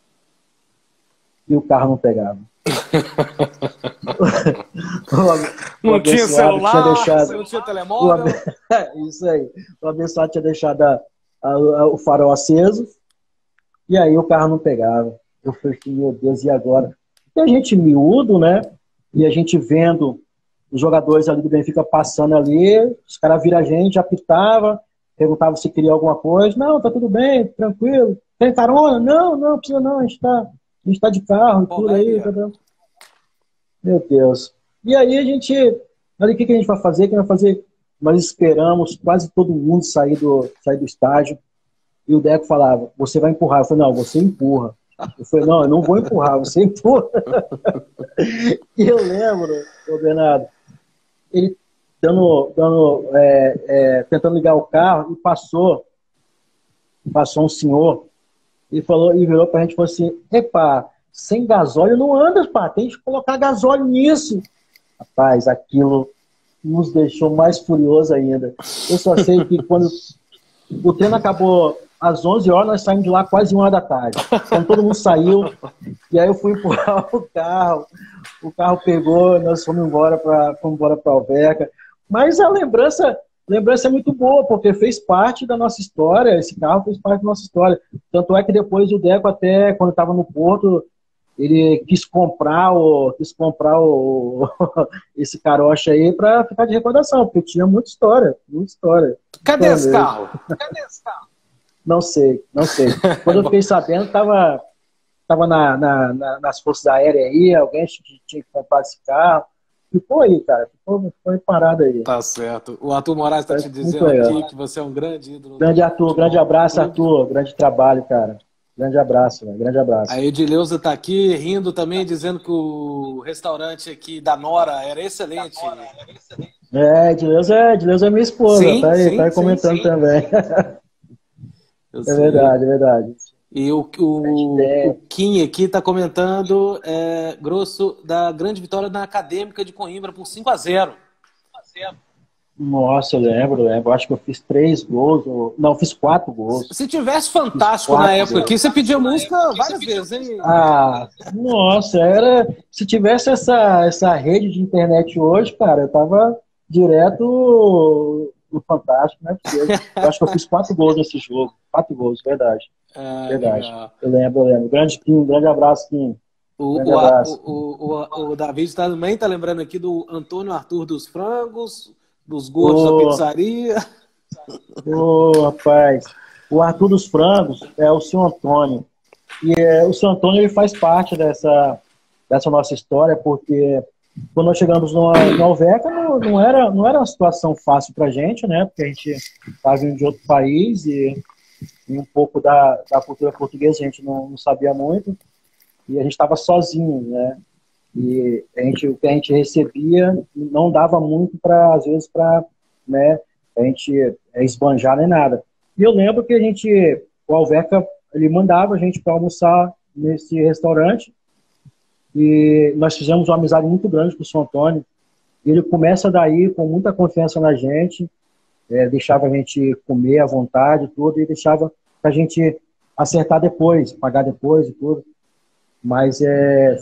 Speaker 2: e o carro não pegava.
Speaker 1: Não tinha celular,
Speaker 2: tinha deixado,
Speaker 1: não tinha telemóvel.
Speaker 2: Isso aí. O abençoado tinha deixado o farol aceso e aí o carro não pegava. Eu falei, meu Deus, e agora? E a gente miúdo, né? E a gente vendo os jogadores ali do Benfica passando ali, os caras viram a gente, apitava, perguntavam se queria alguma coisa. Não, tá tudo bem, tranquilo. Tem carona? Não, não precisa não, a gente tá de carro e tudo aí. Tá... Meu Deus. E aí a gente, olha o que a gente vai fazer? Nós esperamos quase todo mundo sair do estágio. E o Deco falava, você vai empurrar. Eu falei, não, você empurra. Eu falei, não, eu não vou empurrar, você empurra. E eu lembro, Bernardo, ele tentando ligar o carro e passou um senhor e virou pra gente e falou assim, epa, sem gasóleo não anda, pá, tem que colocar gasóleo nisso. Rapaz, aquilo nos deixou mais furioso ainda. Eu só sei que quando o treino acabou às 11 horas, nós saímos de lá quase 1h da tarde. Quando todo mundo saiu, e aí eu fui empurrar o carro pegou, nós fomos embora para Alverca. Mas a lembrança é muito boa, porque fez parte da nossa história, esse carro fez parte da nossa história. Tanto é que depois o Deco, até quando estava no Porto, ele quis comprar esse carocha aí para ficar de recordação, porque tinha muita história, muita história.
Speaker 1: Cadê esse carro?
Speaker 2: Não sei. Quando eu fiquei sabendo, estava nas Forças Aéreas aí, alguém tinha que comprar esse carro. Ficou aí, cara. Ficou parado aí.
Speaker 1: Tá certo. O Arthur Moraes está te dizendo aqui que você é um grande ídolo.
Speaker 2: Grande Arthur, grande abraço, Arthur. Grande trabalho, cara. Grande abraço, velho. Grande abraço.
Speaker 1: A Edileuza está aqui rindo também, dizendo que o restaurante aqui da Nora era excelente.
Speaker 2: Edileuza é minha esposa.
Speaker 1: Sim,
Speaker 2: tá aí,
Speaker 1: sim,
Speaker 2: tá aí comentando
Speaker 1: sim.
Speaker 2: também. É verdade.
Speaker 1: E o Kim aqui está comentando grosso da grande vitória na Acadêmica de Coimbra por 5-0.
Speaker 2: Nossa, eu lembro. Acho que eu fiz 3 gols. Não, eu fiz 4 gols.
Speaker 1: Se tivesse Fantástico na época aqui, você pedia música várias vezes, hein?
Speaker 2: Nossa, se tivesse essa rede de internet hoje, cara, eu tava direto no Fantástico, né? Eu acho que eu fiz 4 gols nesse jogo. 4 gols, verdade. Verdade. Legal. Eu lembro. Grande Kim, grande abraço, Kim.
Speaker 1: O David também tá lembrando aqui do Antônio Arthur dos Frangos, dos gordos da pizzaria.
Speaker 2: Rapaz. O Arthur dos Frangos é o seu Antônio. E o seu Antônio ele faz parte dessa nossa história, porque quando nós chegamos no Alverca, não era uma situação fácil pra gente, né? Porque a gente estava vindo de outro país e um pouco da cultura portuguesa a gente não sabia muito. E a gente estava sozinho, né? E o que a gente recebia não dava muito às vezes, para né, a gente esbanjar nem nada. E eu lembro que o Alverca, ele mandava a gente para almoçar nesse restaurante e nós fizemos uma amizade muito grande com o São Antônio. E ele começa daí com muita confiança na gente, deixava a gente comer à vontade, tudo, e deixava pra gente acertar depois, pagar depois e tudo. Mas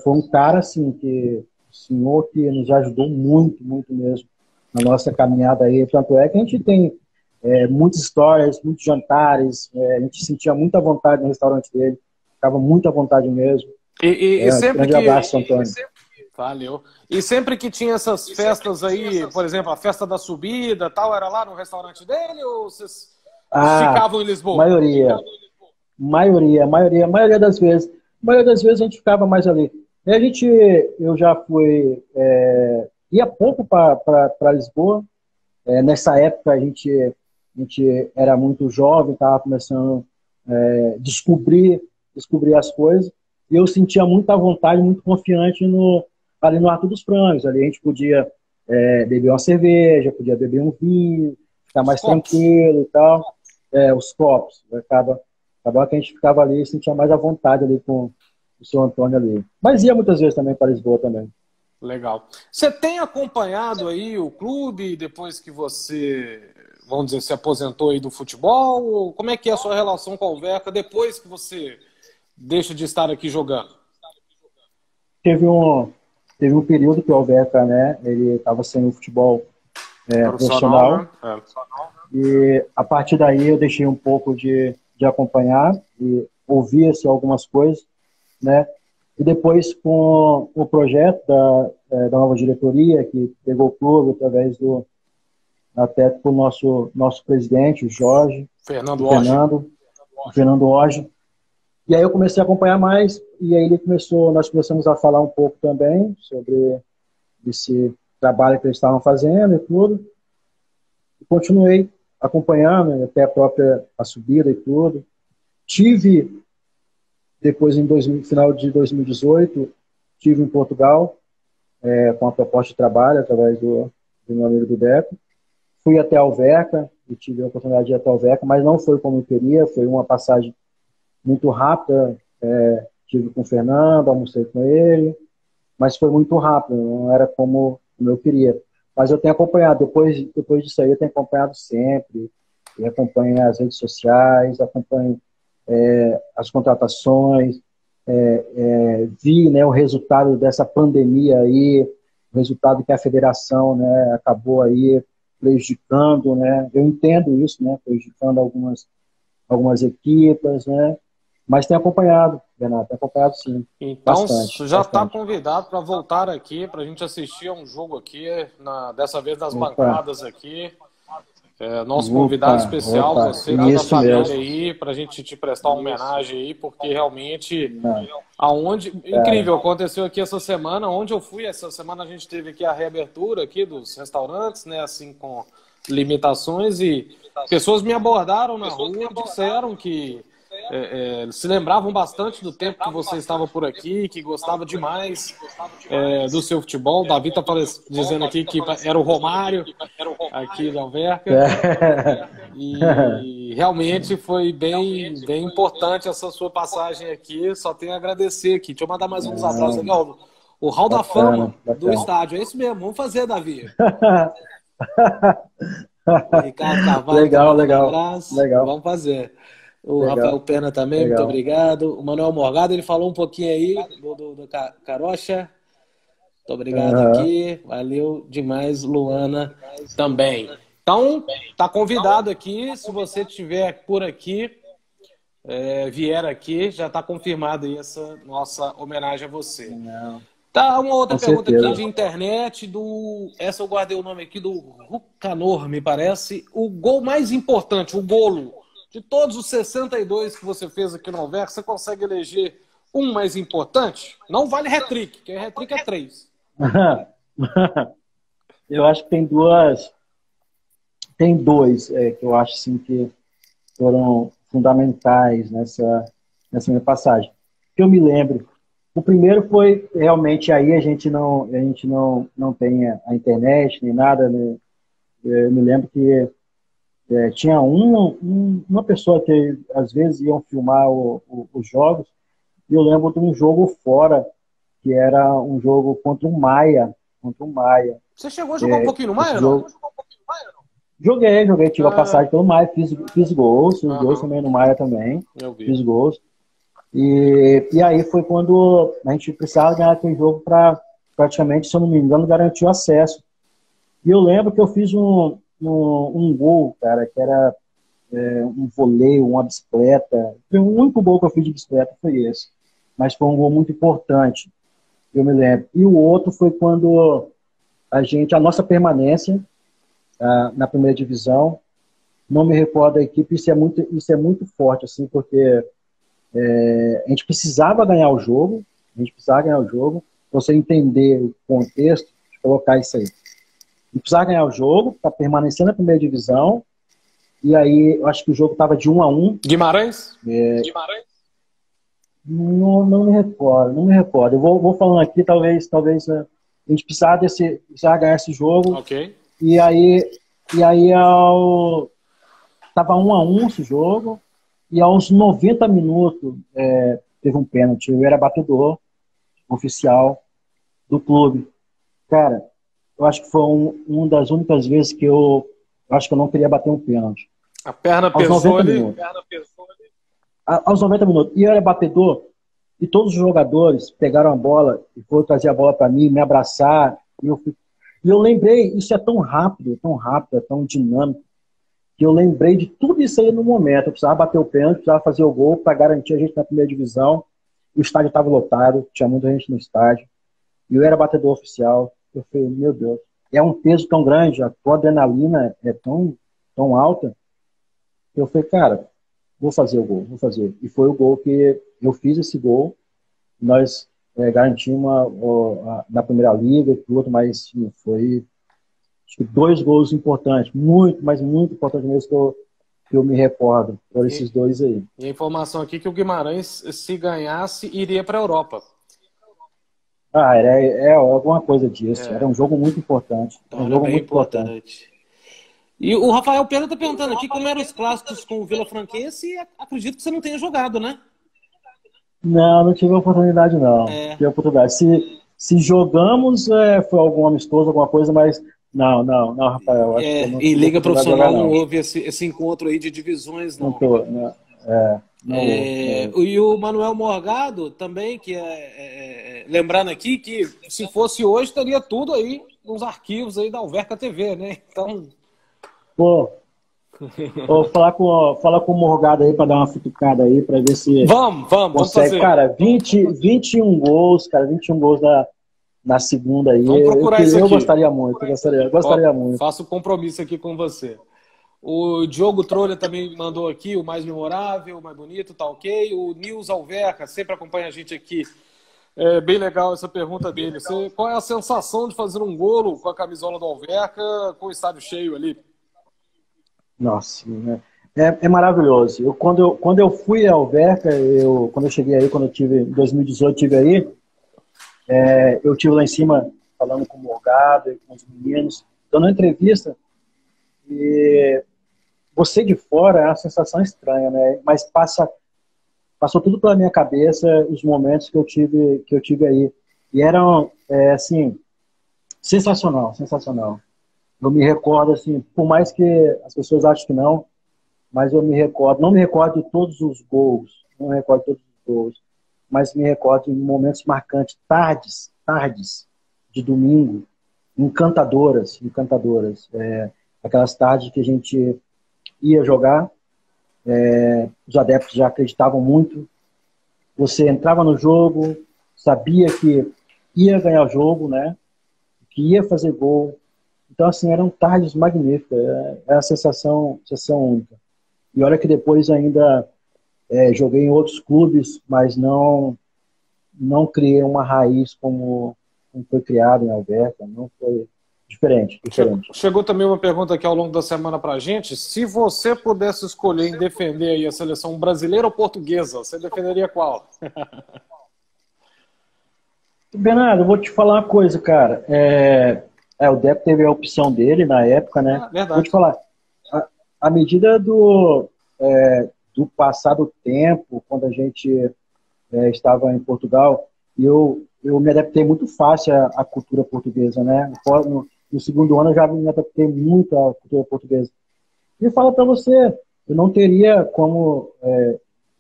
Speaker 2: foi um cara, assim, o senhor que nos ajudou muito, muito mesmo na nossa caminhada aí. Tanto é que a gente tem muitas histórias, muitos jantares, a gente sentia muita vontade no restaurante dele, ficava muito à vontade mesmo.
Speaker 1: E sempre
Speaker 2: grande abraço, Antônio.
Speaker 1: Valeu. E sempre que tinha essas festas aí, por exemplo, a festa da subida tal, era lá no restaurante dele ou vocês ficavam em Lisboa? Maioria das vezes. A maioria das vezes a gente ficava mais ali. Eu já fui... ia pouco para Lisboa. Nessa época a gente era muito jovem, estava começando a descobrir as coisas. E eu sentia muita vontade, muito confiante ali no Arthur dos Frangos. Ali a gente podia beber uma cerveja, podia beber um vinho, ficar mais tranquilo e tal.
Speaker 2: os copos. Acabava que a gente ficava ali e sentia mais à vontade ali com o seu Antônio ali. Mas ia muitas vezes também para Lisboa também.
Speaker 1: Legal. Você tem acompanhado aí o clube depois que você, vamos dizer, se aposentou aí do futebol? Ou como é que é a sua relação com o Alverca depois que você deixa de estar aqui jogando?
Speaker 2: Teve um período que o Alverca, né, ele estava sem o futebol profissional,
Speaker 1: né?
Speaker 2: e a partir daí eu deixei um pouco de acompanhar e ouvia-se algumas coisas, né? E depois, com o projeto da nova diretoria, que pegou o clube através até com o nosso presidente, o Jorge,
Speaker 1: Fernando
Speaker 2: Orge. E aí eu comecei a acompanhar mais, e aí nós começamos a falar um pouco também sobre esse trabalho que eles estavam fazendo e tudo. E continuei acompanhando, até a subida e tudo. Tive, depois, final de 2018, estive em Portugal, com a proposta de trabalho, através do meu amigo do Deco. Fui até Alverca, e tive a oportunidade de ir até Alverca, mas não foi como eu queria, foi uma passagem muito rápida. Estive com o Fernando, almocei com ele, mas foi muito rápido, não era como eu queria. Mas eu tenho acompanhado, depois disso aí, eu tenho acompanhado sempre, e acompanho as redes sociais, acompanho as contratações, vi, né, o resultado dessa pandemia aí, o resultado que a federação, né, acabou aí prejudicando, né, eu entendo isso, né, prejudicando algumas equipas, né, mas tenho acompanhado, Renato, tenho acompanhado sim.
Speaker 1: Então,
Speaker 2: bastante,
Speaker 1: já está
Speaker 2: bastante.
Speaker 1: convidado para voltar aqui, para a gente assistir a um jogo aqui, dessa vez nas bancadas aqui. Nosso convidado especial, você, toda a família aí, para a gente te prestar uma homenagem aí, porque realmente, incrível, aconteceu aqui essa semana, onde eu fui, essa semana a gente teve aqui a reabertura aqui dos restaurantes, né, assim, com limitações, e pessoas me abordaram na rua e disseram que se lembravam bastante do tempo que você estava por aqui, que gostava demais do seu futebol. O Davi está dizendo aqui que era o Romário aqui da Alverca. E realmente foi bem importante essa sua passagem aqui. Só tenho a agradecer aqui. Deixa eu mandar mais uns abraços aqui. Ó, o Hall da Fama do estádio. É isso mesmo. Vamos fazer, Davi. O Ricardo Carvalho
Speaker 2: legal.
Speaker 1: Vamos fazer. O Rafael Pena também, muito obrigado. O Manuel Morgado, ele falou um pouquinho aí do Carocha. Muito obrigado aqui. Valeu demais, Luana também. Então, tá convidado aqui. Se você estiver por aqui, vier aqui, já está confirmado aí essa nossa homenagem a você. Tá, uma outra pergunta aqui de internet, essa eu guardei o nome aqui, do Rucanor, me parece. O gol mais importante, o golo, de todos os 62 que você fez aqui no Alverca, você consegue eleger um mais importante? Não vale hat-trick, porque hat-trick é 3.
Speaker 2: Eu acho que tem dois que eu acho assim, que foram fundamentais nessa minha passagem. Que eu me lembro. O primeiro foi, realmente, aí a gente não tem a internet nem nada, né? Eu me lembro que tinha uma pessoa que às vezes iam filmar os jogos, e eu lembro de um jogo fora, que era um jogo contra o Maia.
Speaker 1: Você chegou a jogar um pouquinho no Maia, não?
Speaker 2: Joguei, tive a passagem pelo Maia, fiz gols também no Maia também, fiz gols. E aí foi quando a gente precisava ganhar aquele jogo para, praticamente, se eu não me engano, garantir o acesso. E eu lembro que eu fiz um gol, cara, que era um voleio, uma bicicleta. O único gol que eu fiz de bicicleta foi esse. Mas foi um gol muito importante, eu me lembro. E o outro foi quando a nossa permanência na primeira divisão, não me recordo da equipe, isso é muito forte, assim, porque a gente precisava ganhar o jogo, pra você entender o contexto, de colocar isso aí. A gente precisava ganhar o jogo, para permanecer na primeira divisão, e aí eu acho que o jogo estava de 1-1.
Speaker 1: Guimarães?
Speaker 2: Não me recordo. Eu vou falando aqui, talvez a gente precisava ganhar esse jogo.
Speaker 1: Ok.
Speaker 2: E aí Tava 1-1 esse jogo, e aos 90 minutos teve um pênalti. Eu era batedor oficial do clube. Cara, eu acho que foi uma das únicas vezes que eu acho que eu não queria bater um pênalti.
Speaker 1: A perna
Speaker 2: Aos
Speaker 1: pesou
Speaker 2: 90
Speaker 1: ali.
Speaker 2: minutos. Aos 90 minutos. E eu era batedor, e todos os jogadores pegaram a bola e foram trazer a bola para mim, me abraçar. E eu lembrei, isso é tão rápido, é tão dinâmico, que eu lembrei de tudo isso aí no momento. Eu precisava bater o pênalti, precisava fazer o gol para garantir a gente na primeira divisão. O estádio estava lotado, tinha muita gente no estádio. E eu era batedor oficial. Eu falei, meu Deus, é um peso tão grande, a tua adrenalina é tão alta. Eu falei, cara, vou fazer o gol, vou fazer. E foi o gol que eu fiz esse gol. Nós garantimos na primeira liga e tudo, mas sim, foi acho que 2 gols importantes, muito, mas muito importantes mesmo que eu me recordo por esses 2 aí.
Speaker 1: E a informação aqui que o Guimarães, se ganhasse, iria para a Europa.
Speaker 2: Era alguma coisa disso. Era um jogo muito importante.
Speaker 1: Então, era bem importante. E o Rafael Pena está perguntando aqui como eram os clássicos com o Vila Franquense e acredito que você não tenha jogado, né?
Speaker 2: Não tive a oportunidade, não. Tive a oportunidade. Se jogamos, foi algum amistoso, alguma coisa, mas não, Rafael. Acho que eu não
Speaker 1: e Liga Profissional
Speaker 2: jogar,
Speaker 1: não houve esse encontro aí de divisões, não.
Speaker 2: Não.
Speaker 1: E o Manuel Morgado também, que lembrando aqui que se fosse hoje, teria tudo aí nos arquivos aí da Alverca TV, né? Então...
Speaker 2: Pô, falar com o Morgado aí para dar uma futucada aí, para ver se
Speaker 1: vamos fazer.
Speaker 2: Cara, 21 gols, cara, 21 gols na segunda aí.
Speaker 1: Vamos procurar isso aqui.
Speaker 2: Eu gostaria muito, gostaria muito.
Speaker 1: Faço um compromisso aqui com você. O Diogo Trolha também mandou aqui o mais memorável, o mais bonito, tá ok. O Nils Alverca sempre acompanha a gente aqui. É bem legal essa pergunta dele. Qual é a sensação de fazer um golo com a camisola do Alverca com o estádio cheio ali?
Speaker 2: Nossa, é maravilhoso. Quando eu fui ao Alverca, quando eu cheguei aí, em 2018 tive aí, eu tive lá em cima falando com o Morgado e com os meninos, dando uma entrevista, e você de fora é uma sensação estranha, né? Mas passou tudo pela minha cabeça os momentos que eu tive aí. E eram, assim, sensacional. Eu me recordo, assim, por mais que as pessoas achem que não, mas eu não me recordo de todos os gols, mas me recordo de momentos marcantes, tardes de domingo, encantadoras, aquelas tardes que a gente ia jogar, os adeptos já acreditavam muito, você entrava no jogo, sabia que ia ganhar o jogo, né, que ia fazer gol. Então, assim, eram tardes magníficas, é a sensação única. E olha que depois ainda joguei em outros clubes, mas não criei uma raiz como foi criado em Alverca, não foi diferente.
Speaker 1: Chegou também uma pergunta aqui ao longo da semana pra gente, se você pudesse escolher em defender aí a seleção brasileira ou portuguesa, você defenderia qual?
Speaker 2: Bernardo, eu vou te falar uma coisa, cara, o Depp teve a opção dele na época, né?
Speaker 1: Verdade.
Speaker 2: Vou te falar, à medida do passar do tempo, quando a gente estava em Portugal, eu me adaptei muito fácil à cultura portuguesa, né? No segundo ano eu já me adaptei muito à cultura portuguesa. E falo para você, eu não teria como,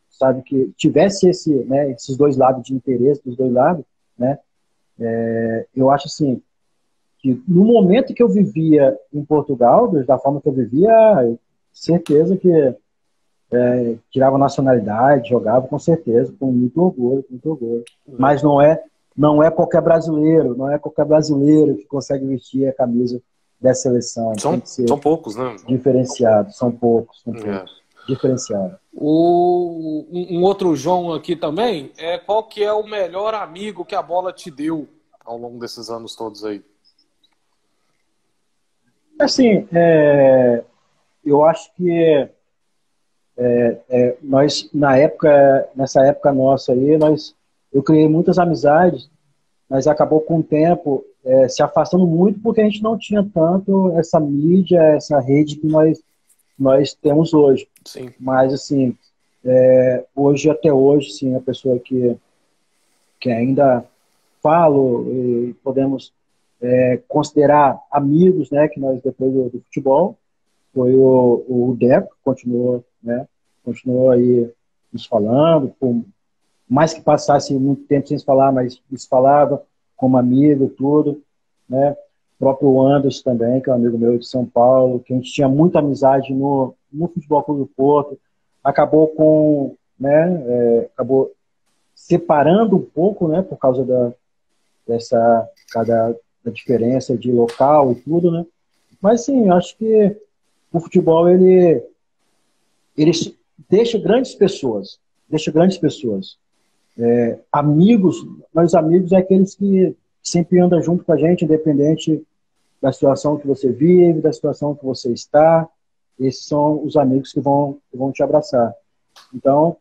Speaker 2: sabe, que tivesse esses 2 lados de interesse, dos 2 lados, né? Eu acho assim, que no momento que eu vivia em Portugal, da forma que eu vivia, certeza que tirava nacionalidade, jogava com certeza, com muito orgulho. Mas não é qualquer brasileiro, que consegue vestir a camisa dessa seleção.
Speaker 1: São poucos, né?
Speaker 2: Diferenciados, são poucos. Diferenciados.
Speaker 1: Um outro João aqui também, qual que é o melhor amigo que a bola te deu ao longo desses anos todos aí?
Speaker 2: Assim, eu acho que nós, nessa época nossa aí, eu criei muitas amizades, mas acabou com o tempo se afastando muito porque a gente não tinha tanto essa mídia, essa rede que nós nós temos hoje.
Speaker 1: Sim.
Speaker 2: Mas, assim, hoje, até hoje, sim, a pessoa que ainda falo e podemos considerar amigos, né, que nós, depois do futebol, foi o Deco, continuou, né, continuou aí nos falando, por mais que passasse muito tempo sem se falar, mas se falava como amigo, tudo, né? O próprio Anderson também, que é um amigo meu de São Paulo, que a gente tinha muita amizade no Futebol Clube do Porto, acabou acabou separando um pouco, né, por causa da diferença de local e tudo, né? Mas sim, acho que o futebol ele deixa grandes pessoas, amigos, mas amigos é aqueles que sempre andam junto com a gente, independente da situação que você vive, da situação que você está. Esses são os amigos que vão te abraçar. Então,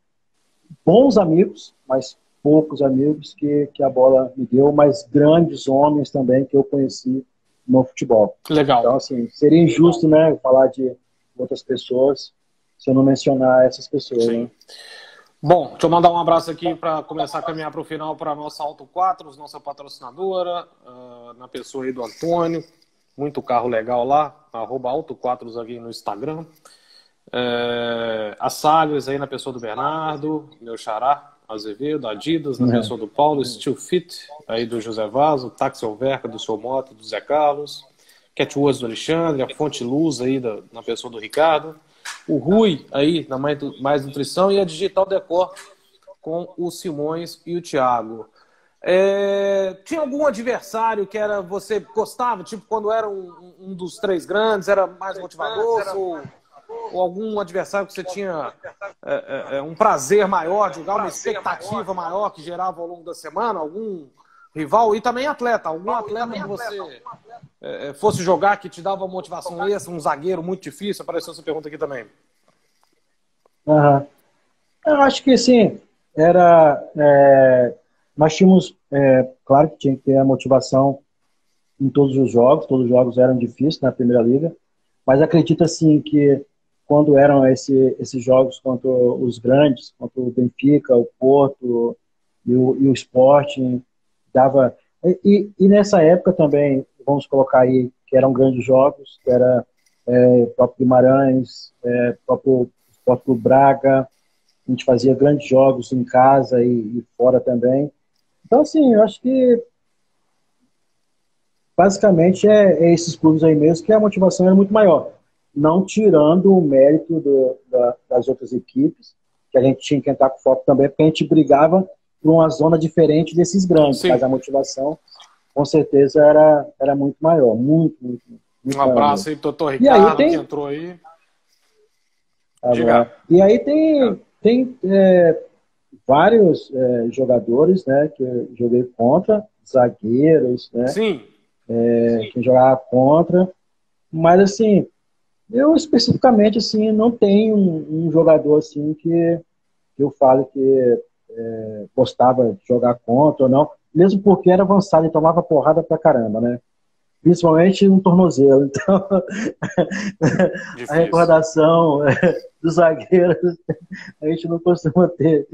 Speaker 2: bons amigos, mas poucos amigos que a bola me deu, mas grandes homens também que eu conheci no futebol.
Speaker 1: Legal.
Speaker 2: Então, assim, seria injusto, né, falar de outras pessoas se eu não mencionar essas pessoas.
Speaker 1: Sim.
Speaker 2: Né?
Speaker 1: Bom, deixa eu mandar um abraço aqui para começar a caminhar para o final para a nossa Auto Quatros, nossa patrocinadora, na pessoa aí do Antônio. Muito carro legal lá, @Auto Quatros aqui no Instagram. A Sagres aí na pessoa do Bernardo, meu xará, Azevedo, Adidas na pessoa do Paulo, Steel Fit aí do José Vaso, Táxi Alverca do Seu Moto, do Zé Carlos, Catwoods do Alexandre, a Fonte Luz aí na pessoa do Ricardo, o Rui aí na Mais Nutrição e a Digital Decor com o Simões e o Thiago. Tinha algum adversário que você gostava, tipo quando era um dos três grandes, era mais motivador, ou algum adversário que você tinha um prazer maior de jogar, uma expectativa maior que gerava ao longo da semana, algum rival e também atleta, algum atleta que você fosse jogar que te dava motivação extra, um zagueiro muito difícil? Apareceu essa pergunta aqui também.
Speaker 2: Uhum. Eu acho que assim, nós tínhamos, claro que tinha que ter a motivação em todos os jogos eram difíceis na Primeira Liga, mas acredito assim que quando eram esses jogos contra os grandes, contra o Benfica, o Porto e o Sporting, dava... E nessa época também, vamos colocar aí, que eram grandes jogos, que era o próprio Guimarães, próprio Braga, a gente fazia grandes jogos em casa e fora também. Então, assim, eu acho que basicamente esses clubes aí mesmo que a motivação era muito maior. Não tirando o mérito das outras equipes, que a gente tinha que entrar com foco também, porque a gente brigava por uma zona diferente desses grandes,
Speaker 1: Sim.
Speaker 2: Mas a motivação, com certeza, era muito maior, muito
Speaker 1: um abraço aí pro doutor Ricardo, que entrou aí.
Speaker 2: E aí tem vários jogadores, né, que eu joguei contra, zagueiros, né?
Speaker 1: Sim.
Speaker 2: Que jogava contra, mas assim, eu especificamente assim não tenho um jogador assim que eu falo que gostava de jogar contra ou não, mesmo porque era avançado e tomava porrada pra caramba, né? Principalmente no tornozelo. Então, a recordação dos zagueiros, a gente não costuma ter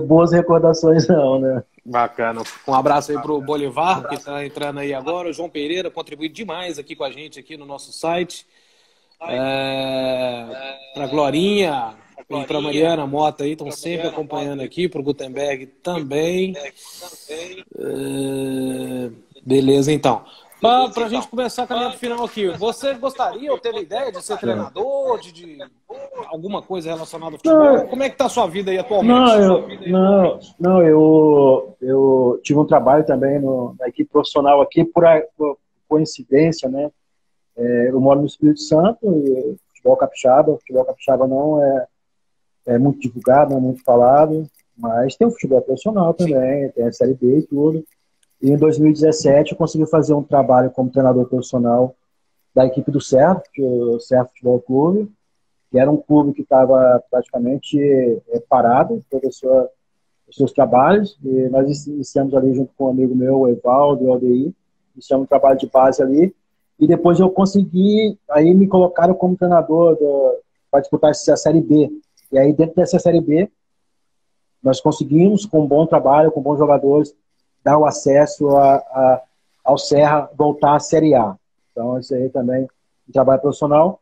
Speaker 2: boas recordações não, né?
Speaker 1: Bacana. Um abraço aí pro Bolivar, que está entrando aí agora. O João Pereira contribui demais aqui com a gente aqui no nosso site. Para Glorinha e para Mariana Mota aí, estão sempre acompanhando aqui. Para o Gutenberg também. Beleza, então. Para a gente começar a caminhar para o final aqui, você gostaria ou teve ideia de ser treinador, de alguma coisa relacionada ao futebol? Como é que está a sua vida aí atualmente?
Speaker 2: Eu tive um trabalho também na equipe profissional aqui, por coincidência, né? Eu moro no Espírito Santo, e futebol capixaba não é muito divulgado, não é muito falado, mas tem o futebol profissional também, tem a Série B e tudo. E em 2017 eu consegui fazer um trabalho como treinador profissional da equipe do Serra, o Serra Futebol Clube, que era um clube que estava praticamente parado, todos os seus trabalhos, e nós iniciamos ali junto com um amigo meu, o Evaldo, o Aldeir, iniciamos um trabalho de base ali, e depois eu consegui, aí me colocaram como treinador para disputar a Série B. E aí, dentro dessa Série B, nós conseguimos, com um bom trabalho, com bons jogadores, dar o acesso ao Serra voltar à Série A. Então, isso aí também é um trabalho profissional.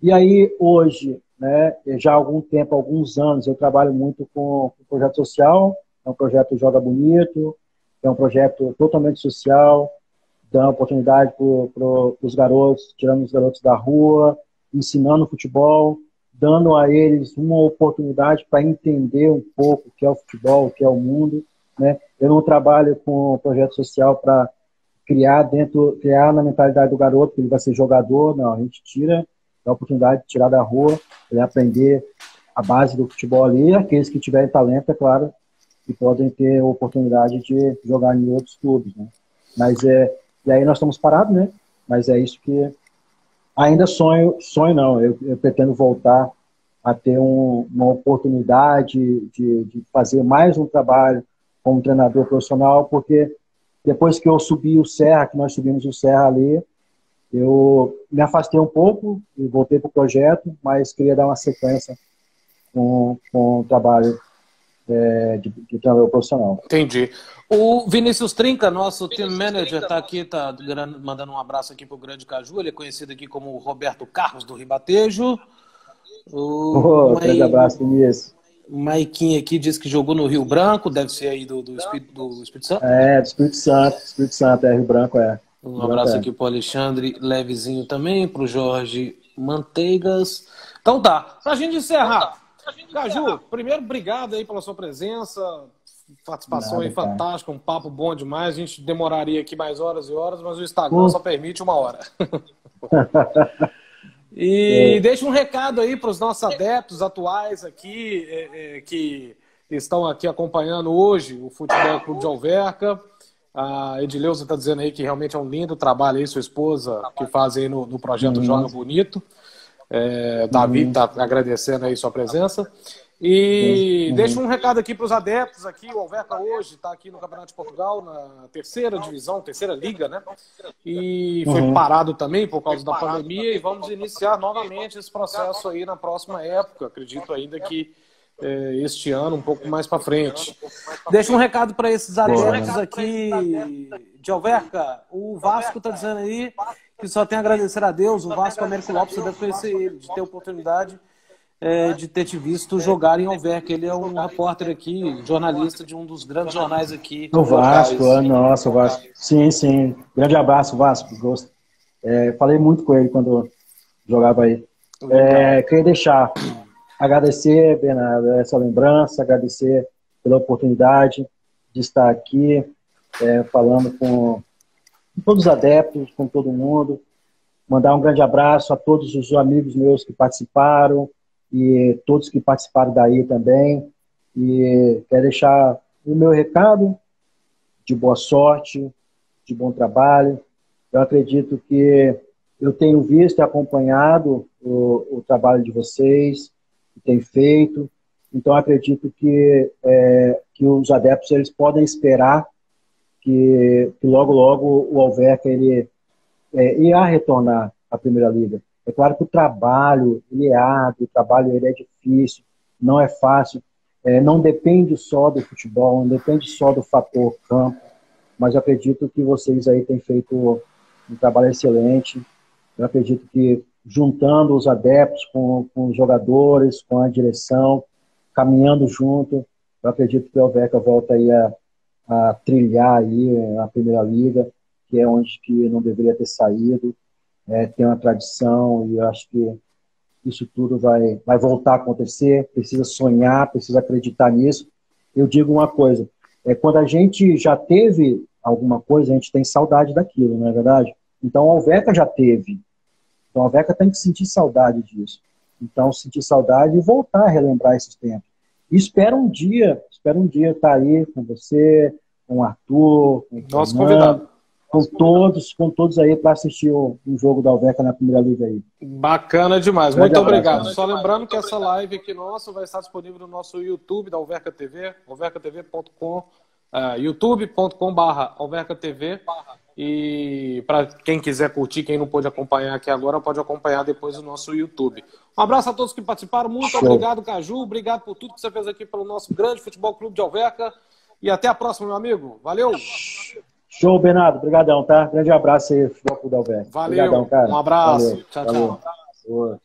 Speaker 2: E aí, hoje, né, já há algum tempo, alguns anos, eu trabalho muito com projeto social, é um projeto Joga Bonito, é um projeto totalmente social, dando oportunidade para os garotos, tirando os garotos da rua, ensinando futebol, dando a eles uma oportunidade para entender um pouco o que é o futebol, o que é o mundo, né? Eu não trabalho com projeto social para criar na mentalidade do garoto que ele vai ser jogador, não, a gente dá a oportunidade de tirar da rua, ele aprender a base do futebol ali, aqueles que tiverem talento, é claro, que podem ter a oportunidade de jogar em outros clubes, né? Mas e aí nós estamos parados, né? Mas é isso que ainda sonho não, eu pretendo voltar a ter uma oportunidade de fazer mais um trabalho como treinador profissional, porque depois que eu subi o Serra, que nós subimos o Serra ali, eu me afastei um pouco e voltei para o projeto, mas queria dar uma sequência com o trabalho de treinador profissional.
Speaker 1: Entendi. O Vinícius Trinca, nosso team manager, está aqui, mandando um abraço aqui para o Grande Caju. Ele é conhecido aqui como Roberto Carlos do Ribatejo.
Speaker 2: Grande abraço, Vinícius.
Speaker 1: O Maiquinho aqui diz que jogou no Rio Branco, deve ser aí do Espírito Santo?
Speaker 2: Do Espírito Santo, Rio Branco,
Speaker 1: Um abraço aqui para o Alexandre Levezinho também, para o Jorge Manteigas. Então tá, para a gente encerrar. Caju, primeiro, obrigado aí pela sua presença, participação aí fantástica, um papo bom demais. A gente demoraria aqui mais horas e horas, mas o Instagram só permite 1 hora. E deixa um recado aí para os nossos adeptos atuais aqui, que estão aqui acompanhando hoje o Futebol Clube de Alverca. A Edileuza está dizendo aí que realmente é um lindo trabalho aí, sua esposa, que faz aí no projeto Joga Bonito. Davi está agradecendo aí sua presença. E deixa um recado aqui para os adeptos aqui. O Alverca hoje está aqui no Campeonato de Portugal, na terceira divisão, terceira liga, né? E foi parado também por causa da pandemia, e vamos iniciar novamente esse processo aí na próxima época. Acredito ainda que este ano, um pouco mais para frente. Deixa um recado para esses adeptos aqui de Alverca. O Vasco está dizendo aí que só tem a agradecer a Deus. O Vasco Américo Lopes, você deve conhecer ele, de ter a oportunidade de ter te visto jogar em Alverca. Ele é um repórter aqui, jornalista de um dos grandes jornais aqui.
Speaker 2: O Vasco, nossa, o Vasco. Sim. Grande abraço, Vasco. Gosto. Falei muito com ele quando jogava aí. Queria agradecer, Bernardo, essa lembrança, agradecer pela oportunidade de estar aqui falando com todos os adeptos, com todo mundo. Mandar um grande abraço a todos os amigos meus que participaram e todos que participaram daí também. E quero deixar o meu recado de boa sorte, de bom trabalho. Eu acredito que eu tenho visto e acompanhado o trabalho de vocês, que tem feito. Então, acredito que os adeptos eles podem esperar que logo, logo o Alverca irá retornar à Primeira Liga. É claro que o trabalho ele é árduo, o trabalho ele é difícil, não é fácil, não depende só do futebol, não depende só do fator campo, mas eu acredito que vocês aí têm feito um trabalho excelente. Eu acredito que juntando os adeptos com os jogadores, com a direção, caminhando junto, eu acredito que o Alverca volta aí a trilhar aí a Primeira Liga, que é onde que não deveria ter saído. Tem uma tradição e eu acho que isso tudo vai voltar a acontecer. Precisa sonhar, precisa acreditar nisso. Eu digo uma coisa, quando a gente já teve alguma coisa, a gente tem saudade daquilo, não é verdade? Então, o Alverca já teve. Então, o Alverca tem que sentir saudade disso. Então, sentir saudade e voltar a relembrar esses tempos. E espero um dia estar aí com você, com o Arthur, com o
Speaker 1: nosso convidado.
Speaker 2: Com todos aí para assistir um jogo da Alverca na Primeira Liga aí.
Speaker 1: Bacana demais. Muito obrigado. Só lembrando que essa live aqui nossa vai estar disponível no nosso YouTube da Alverca TV, alvercatv.com, youtube.com/alvercatv. E para quem quiser curtir, quem não pôde acompanhar aqui agora, pode acompanhar depois no nosso YouTube. Um abraço a todos que participaram. Muito obrigado, Caju. Obrigado por tudo que você fez aqui pelo nosso grande Futebol Clube de Alverca. E até a próxima, meu amigo. Valeu!
Speaker 2: Show, Bernardo. Obrigadão, tá? Grande abraço aí, Futebol Clube de Alverca.
Speaker 1: Valeu.
Speaker 2: Obrigadão, cara.
Speaker 1: Um abraço.
Speaker 2: Valeu.
Speaker 1: Tchau,
Speaker 2: Valeu.
Speaker 1: tchau.